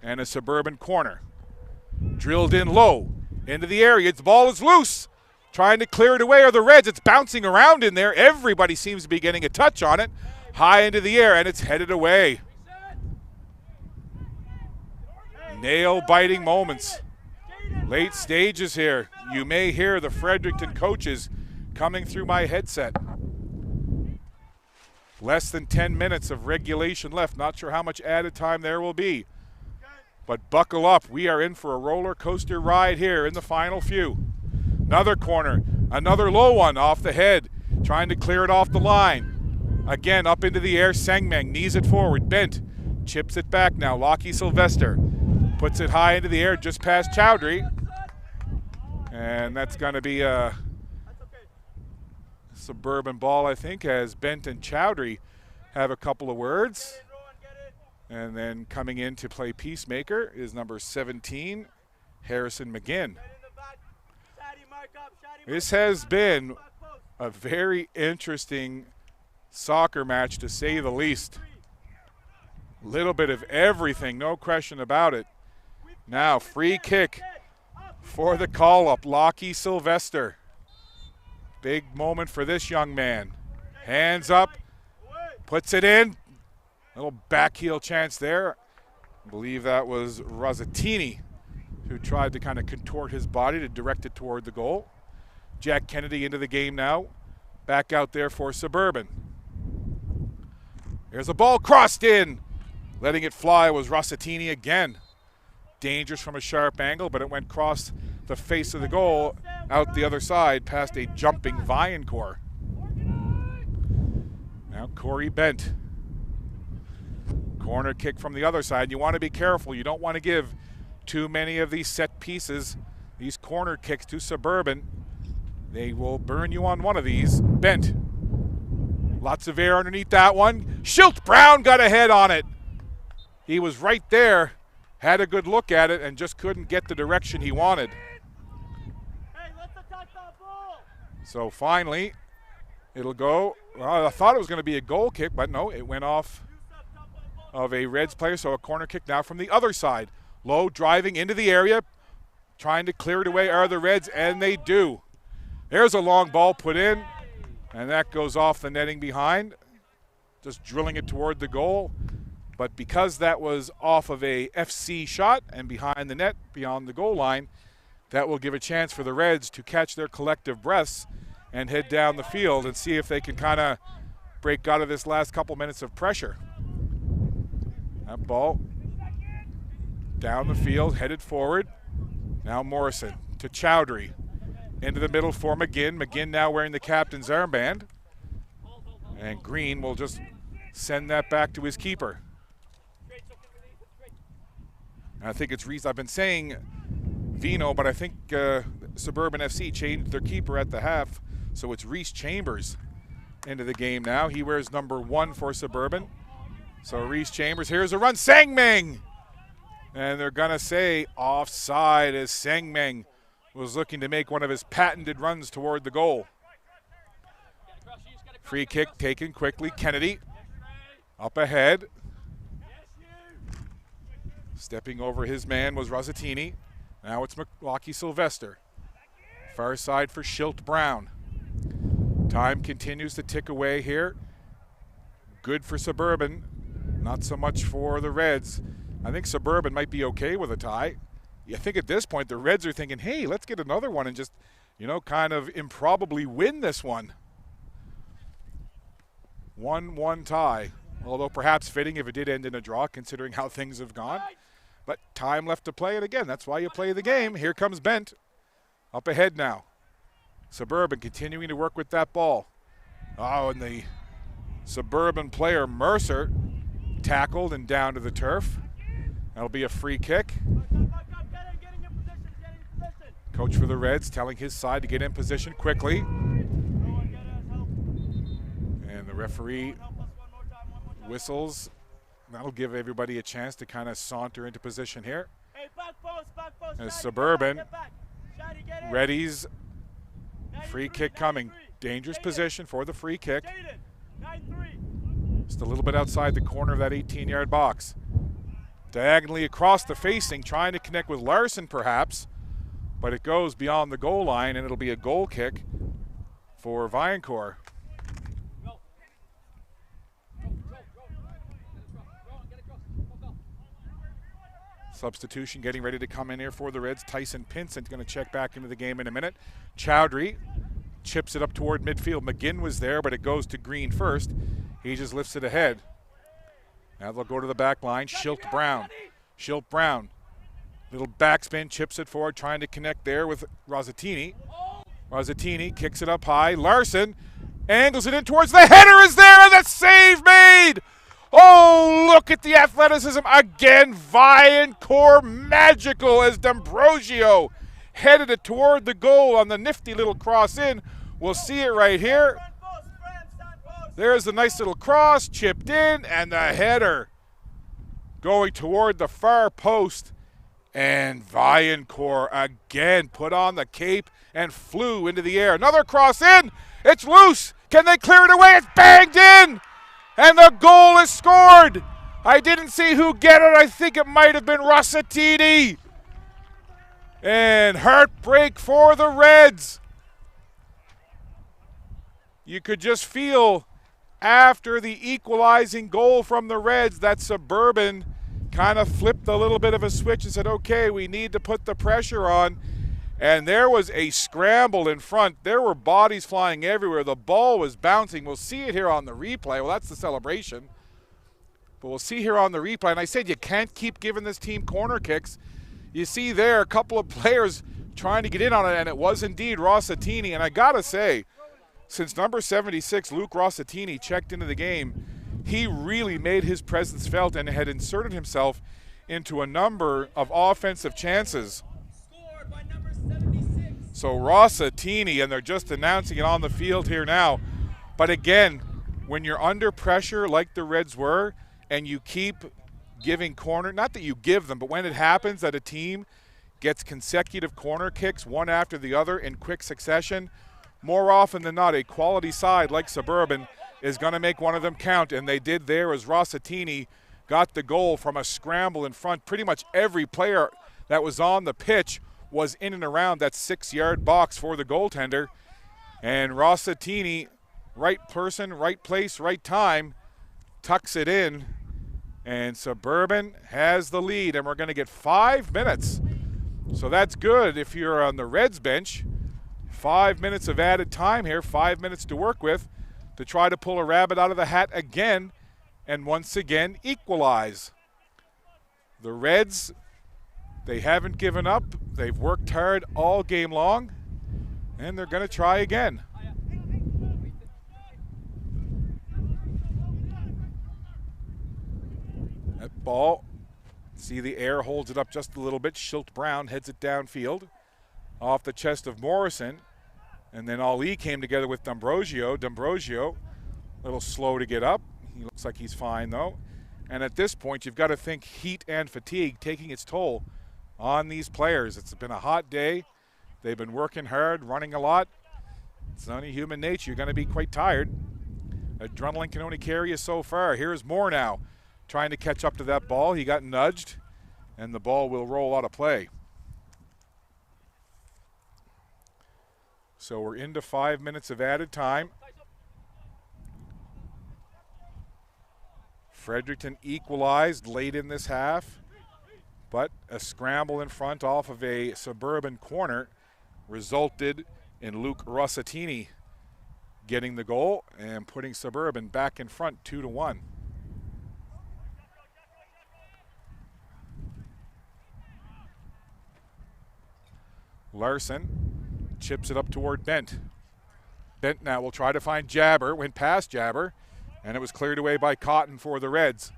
Speaker 2: And a Suburban corner. Drilled in low into the area. The ball is loose. Trying to clear it away are the Reds. It's bouncing around in there. Everybody seems to be getting a touch on it. High into the air, and it's headed away. Nail-biting moments. Late stages here. You may hear the Fredericton coaches coming through my headset. Less than 10 minutes of regulation left. Not sure how much added time there will be. But buckle up. We are in for a roller coaster ride here in the final few. Another corner. Another low one off the head. Trying to clear it off the line. Again, up into the air. Sengmeng knees it forward. Bent. Chips it back now. Lockie Sylvester puts it high into the air just past Chowdhury. And that's going to be a Suburban ball, I think, as Bent and Chowdhury have a couple of words. And then coming in to play peacemaker is number 17, Harrison McGinn. This has been a very interesting soccer match, to say the least. Little bit of everything, no question about it. Now, free kick for the call-up, Lockie Sylvester. Big moment for this young man. Hands up, puts it in. Little back heel chance there. I believe that was Rosatini who tried to kind of contort his body to direct it toward the goal. Jack Kennedy into the game now. Back out there for Suburban. There's a ball crossed in. Letting it fly was Rosatini again. Dangerous from a sharp angle, but it went across the face of the goal, out the other side, past a jumping Vaillancourt. Now Corey Bent. Corner kick from the other side. You want to be careful. You don't want to give too many of these set pieces, these corner kicks to Suburban. They will burn you on one of these. Bent. Lots of air underneath that one. Schilt Brown got a head on it. He was right there, had a good look at it, and just couldn't get the direction he wanted. So finally, it'll go. Well, I thought it was going to be a goal kick, but no, it went off of a Reds player, so a corner kick now from the other side. Low driving into the area, trying to clear it away are the Reds, and they do. There's a long ball put in, and that goes off the netting behind. Just drilling it toward the goal. But because that was off of a FC shot and behind the net, beyond the goal line, that will give a chance for the Reds to catch their collective breaths and head down the field and see if they can kind of break out of this last couple minutes of pressure. That ball down the field, headed forward. Now Morrison to Chowdhury. Into the middle for McGinn. McGinn now wearing the captain's armband. And Green will just send that back to his keeper. And I think it's Reese. I've been saying Vino, but I think Suburban FC changed their keeper at the half. So it's Reese Chambers into the game now. He wears number 1 for Suburban. So Reese Chambers, here's a run. Sangmeng! And they're going to say offside as Sangmeng was looking to make one of his patented runs toward the goal. Free kick taken quickly. Kennedy up ahead. Stepping over his man was Rosatini. Now it's McLockie Sylvester. Far side for Schilt Brown. Time continues to tick away here. Good for Suburban. Not so much for the Reds. I think Suburban might be okay with a tie. I think at this point the Reds are thinking, hey, let's get another one and just, kind of improbably win this one. 1-1 tie. Although perhaps fitting if it did end in a draw considering how things have gone. But time left to play it again. That's why you play the game. Here comes Bent. Up ahead now. Suburban continuing to work with that ball. Oh, and the Suburban player Mercer tackled and down to the turf. That'll be a free kick. Coach for the Reds telling his side to get in position quickly. And the referee whistles. That'll give everybody a chance to kind of saunter into position here. As Suburban readies. Free kick coming. Dangerous position for the free kick. Just a little bit outside the corner of that 18-yard box. Diagonally across the facing, trying to connect with Larson perhaps, but it goes beyond the goal line and it'll be a goal kick for Viancourt. Substitution getting ready to come in here for the Reds. Tyson Pinsent going to check back into the game in a minute. Chowdhury chips it up toward midfield. McGinn was there, but it goes to Green first. He just lifts it ahead. Now they'll go to the back line. Schilt Brown. Schilt Brown. Little backspin, chips it forward, trying to connect there with Rosatini. Rosatini kicks it up high. Larson angles it in towards the header is there, and the save made! Oh, look at the athleticism again. Viancourt magical as D'Ambrosio headed it toward the goal on the nifty little cross in. We'll see it right here. There's a nice little cross chipped in and the header going toward the far post. And Viancourt again put on the cape and flew into the air. Another cross in. It's loose. Can they clear it away? It's banged in. And the goal is scored. I didn't see who get it. I think it might have been Rosatini. And heartbreak for the Reds. You could just feel after the equalizing goal from the Reds that Suburban kind of flipped a little bit of a switch and said, okay, we need to put the pressure on. And there was a scramble in front. There were bodies flying everywhere. The ball was bouncing. We'll see it here on the replay. Well, that's the celebration. But we'll see here on the replay. And I said you can't keep giving this team corner kicks. You see there a couple of players trying to get in on it, and it was indeed Rosatini. And I got to say, since number 76, Luke Rosatini, checked into the game, he really made his presence felt and had inserted himself into a number of offensive chances. So Rosatini, and they're just announcing it on the field here now. But again, when you're under pressure like the Reds were, and you keep giving corner, not that you give them, but when it happens that a team gets consecutive corner kicks one after the other in quick succession, more often than not, a quality side like Suburban is going to make one of them count, and they did there as Rosatini got the goal from a scramble in front. Pretty much every player that was on the pitch was in and around that 6-yard box for the goaltender. And Rosatini, right person, right place, right time, tucks it in. And Suburban has the lead, and we're going to get 5 minutes. So that's good if you're on the Reds bench. 5 minutes of added time here, 5 minutes to work with to try to pull a rabbit out of the hat again and once again equalize. The Reds, they haven't given up. They've worked hard all game long, and they're going to try again. That ball, see the air holds it up just a little bit. Schilt Brown heads it downfield off the chest of Morrison. And then Ali came together with D'Ambrosio. D'Ambrosio, a little slow to get up. He looks like he's fine, though. And at this point, you've got to think heat and fatigue taking its toll on these players. It's been a hot day. They've been working hard, running a lot. It's only human nature. You're going to be quite tired. Adrenaline can only carry you so far. Here's Moore now trying to catch up to that ball. He got nudged, and the ball will roll out of play. So we're into 5 minutes of added time. Fredericton equalized late in this half, but a scramble in front off of a Suburban corner resulted in Luke Rossatini getting the goal and putting Suburban back in front 2-1. Larson chips it up toward Bent. Bent now will try to find Jabber, went past Jabber, and it was cleared away by Cotton for the Reds.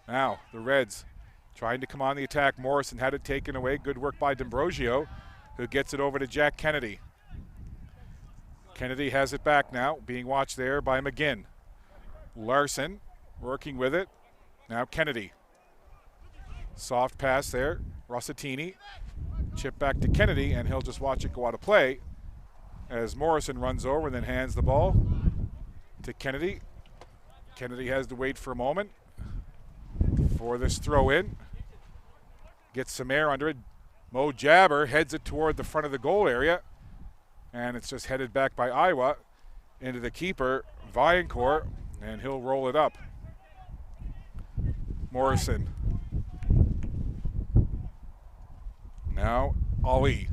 Speaker 2: Now the Reds trying to come on the attack. Morrison had it taken away. Good work by D'Ambrosio, who gets it over to Jack Kennedy. Kennedy has it back now, being watched there by McGinn. Larson working with it. Now Kennedy. Soft pass there. Rossatini. Chip back to Kennedy, and he'll just watch it go out of play as Morrison runs over and then hands the ball to Kennedy. Kennedy has to wait for a moment for this throw in. Gets some air under it. Mo Jabber heads it toward the front of the goal area, and it's just headed back by Iowa into the keeper, Viancourt, and he'll roll it up. Morrison. Now Ali.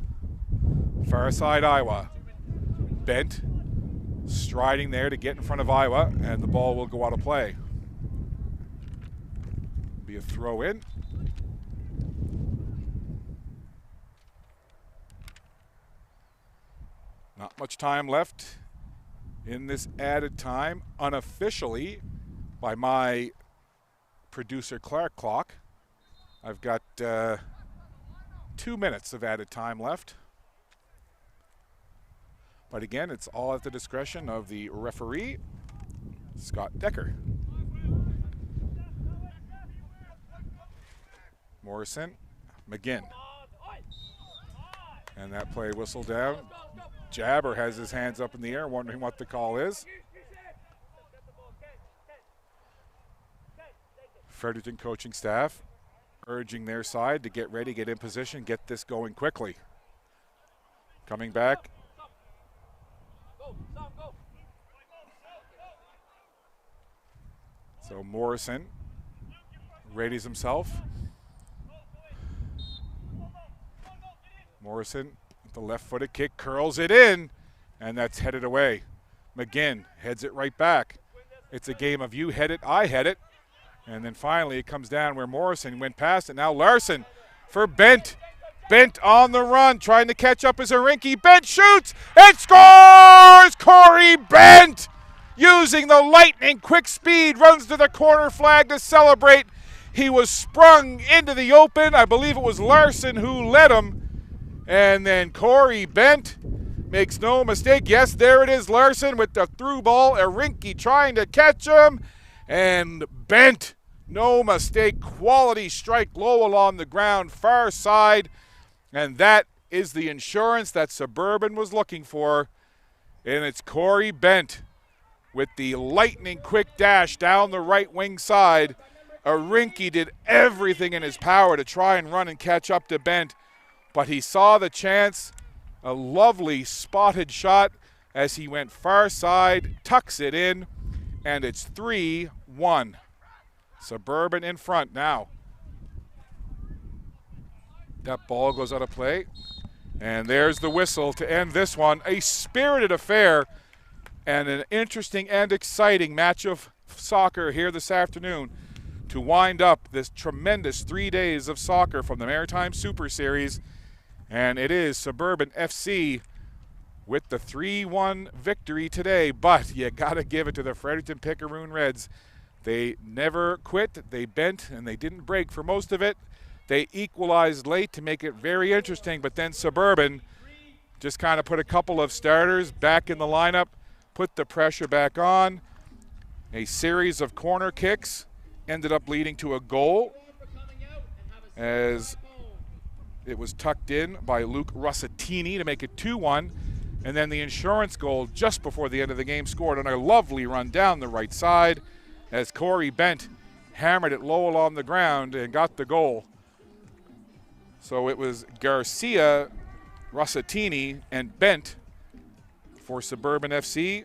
Speaker 2: Far side Iowa. Bent. Striding there to get in front of Iowa, and the ball will go out of play. Be a throw in. Not much time left in this added time, unofficially by my producer Clark clock. I've got 2 minutes of added time left. But again, it's all at the discretion of the referee, Scott Decker. Morrison, McGinn. And that play whistled down. Jabber has his hands up in the air, wondering what the call is. Fredericton coaching staff urging their side to get ready, get in position, get this going quickly. Coming back. So Morrison readies himself. Morrison, the left-footed kick, curls it in, and that's headed away. McGinn heads it right back. It's a game of you head it, I head it. And then finally it comes down where Morrison went past it. Now Larson for Bent. Bent on the run, trying to catch up as Arinki. Bent shoots and scores! Corey Bent, using the lightning quick speed, runs to the corner flag to celebrate. He was sprung into the open. I believe it was Larson who led him. And then Corey Bent makes no mistake. Yes, there it is, Larson with the through ball. Arinki trying to catch him. And Bent, no mistake, quality strike low along the ground, far side. And that is the insurance that Suburban was looking for. And it's Corey Bent with the lightning quick dash down the right wing side. Arinki did everything in his power to try and run and catch up to Bent, but he saw the chance. A lovely spotted shot as he went far side, tucks it in, and it's 3-1. Suburban in front now. That ball goes out of play. And there's the whistle to end this one. A spirited affair and an interesting and exciting match of soccer here this afternoon to wind up this tremendous 3 days of soccer from the Maritime Super Series. And it is Suburban FC with the 3-1 victory today. But you got to give it to the Fredericton Pickeroon Reds. They never quit. They bent and they didn't break for most of it. They equalized late to make it very interesting, but then Suburban just kind of put a couple of starters back in the lineup, put the pressure back on. A series of corner kicks ended up leading to a goal as it was tucked in by Luke Rossatini to make it 2-1. And then the insurance goal just before the end of the game scored on a lovely run down the right side as Corey Bent hammered it low along the ground and got the goal. So it was Garcia, Rossatini, and Bent for Suburban FC.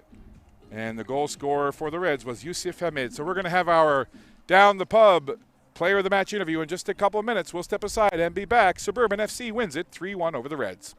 Speaker 2: And the goal scorer for the Reds was Yusuf Hamid. So we're going to have our Down the Pub player of the match interview in just a couple of minutes. We'll step aside and be back. Suburban FC wins it 3-1 over the Reds.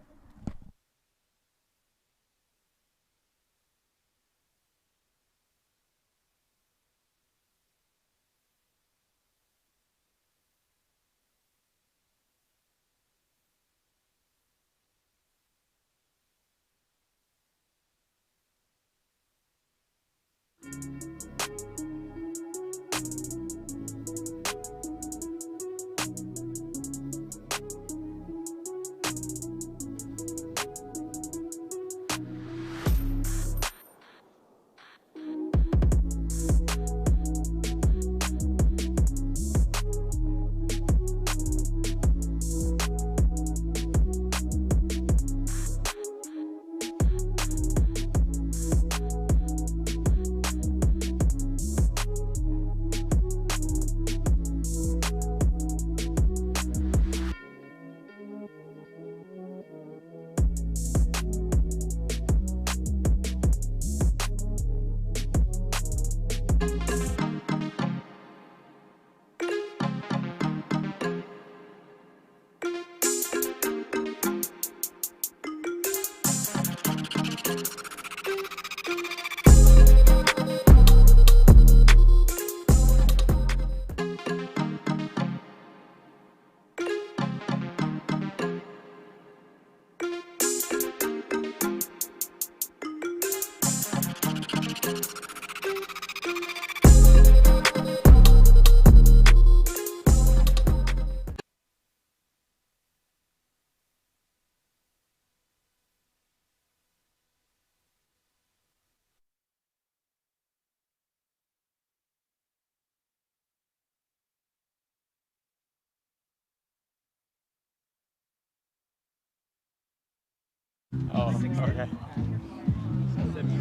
Speaker 5: Oh, okay.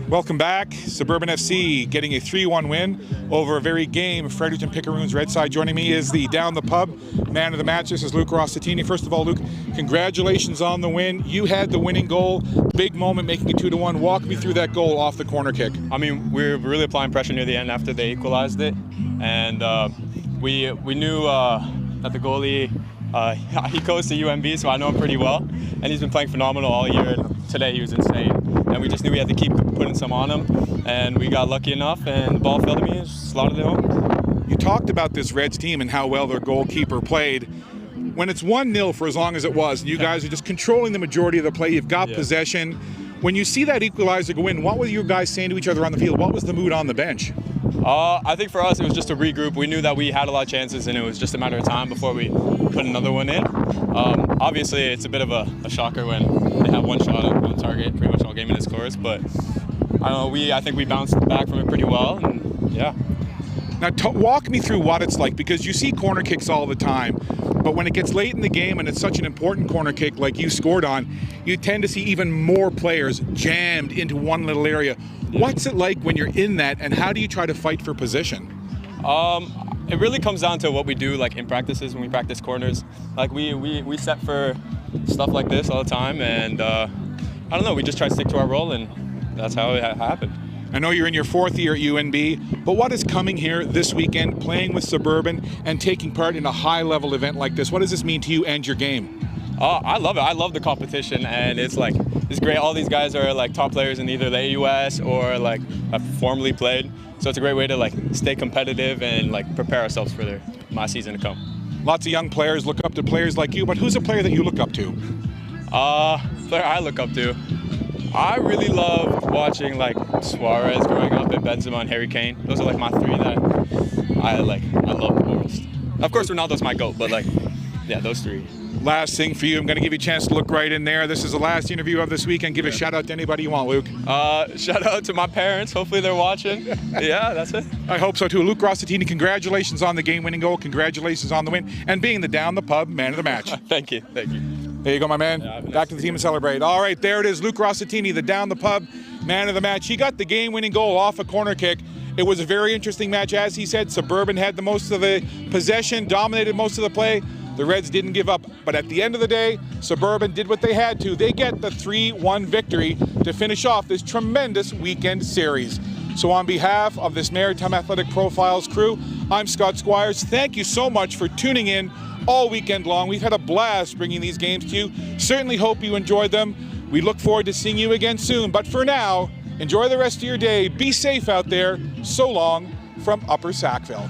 Speaker 2: Welcome back. Suburban FC getting a 3-1 win over a very game Fredericton Pickeroon's Red Side. Joining me is the Down the Pub man of the match. This is Luke Rossatini. First of all, Luke, congratulations on the win. You had the winning goal, big moment, making it 2-1. Walk me through that goal off the corner kick.
Speaker 5: I mean, we were really applying pressure near the end after they equalized it, and we knew that the goalie, he goes to UMB, so I know him pretty well, and he's been playing phenomenal all year. And today he was insane, and we just knew we had to keep putting some on him, and we got lucky enough, and the ball fell to me and slotted it home.
Speaker 2: You talked about this Reds team and how well their goalkeeper played. When it's 1-0 for as long as it was, and you guys are just controlling the majority of the play, you've got possession. When you see that equalizer go in, what were you guys saying to each other on the field? What was the mood on the bench?
Speaker 5: I think for us it was just a regroup. We knew that we had a lot of chances, and it was just a matter of time before we put another one in. Obviously, it's a bit of a shocker when they have one shot on target pretty much all game and it scores. But I don't know. I think we bounced back from it pretty well, and yeah.
Speaker 2: Now, walk me through what it's like, because you see corner kicks all the time, but when it gets late in the game and it's such an important corner kick like you scored on, you tend to see even more players jammed into one little area. What's it like when you're in that, and how do you try to fight for position?
Speaker 5: It really comes down to what we do, like in practices when we practice corners. Like we set for stuff like this all the time, and I don't know, we just try to stick to our role, and that's how it happened.
Speaker 2: I know you're in your 4th year at UNB, but what is coming here this weekend, playing with Suburban and taking part in a high-level event like this? What does this mean to you and your game?
Speaker 5: I love it. I love the competition, and it's great. All these guys are like top players in either the AUS or like have formerly played. So it's a great way to like stay competitive and like prepare ourselves for my season to come.
Speaker 2: Lots of young players look up to players like you, but who's a player that you look up to?
Speaker 5: Player I look up to. I really loved watching like Suarez growing up, and Benzema and Harry Kane. Those are like my 3 that I love the most. Of course, Ronaldo's my GOAT, but like, yeah, those 3.
Speaker 2: Last thing for you, I'm going to give you a chance to look right in there. This is the last interview of this weekend. Give a shout out to anybody you want, Luke.
Speaker 5: Shout out to my parents. Hopefully they're watching. Yeah, that's it.
Speaker 2: I hope so too. Luke Rossitini, congratulations on the game-winning goal. Congratulations on the win and being the down the pub man of the match.
Speaker 5: Thank you.
Speaker 2: There you go, my man.
Speaker 5: Yeah,
Speaker 2: back to the team and celebrate. All right, there it is. Luke Rossitini, the down the pub man of the match. He got the game-winning goal off a corner kick. It was a very interesting match. As he said, Suburban had the most of the possession, dominated most of the play. The Reds didn't give up. But at the end of the day, Suburban did what they had to. They get the 3-1 victory to finish off this tremendous weekend series. So on behalf of this Maritime Athletic Profiles crew, I'm Scott Squires. Thank you so much for tuning in all weekend long. We've had a blast bringing these games to you. Certainly hope you enjoyed them. We look forward to seeing you again soon. But for now, enjoy the rest of your day. Be safe out there. So long from Upper Sackville.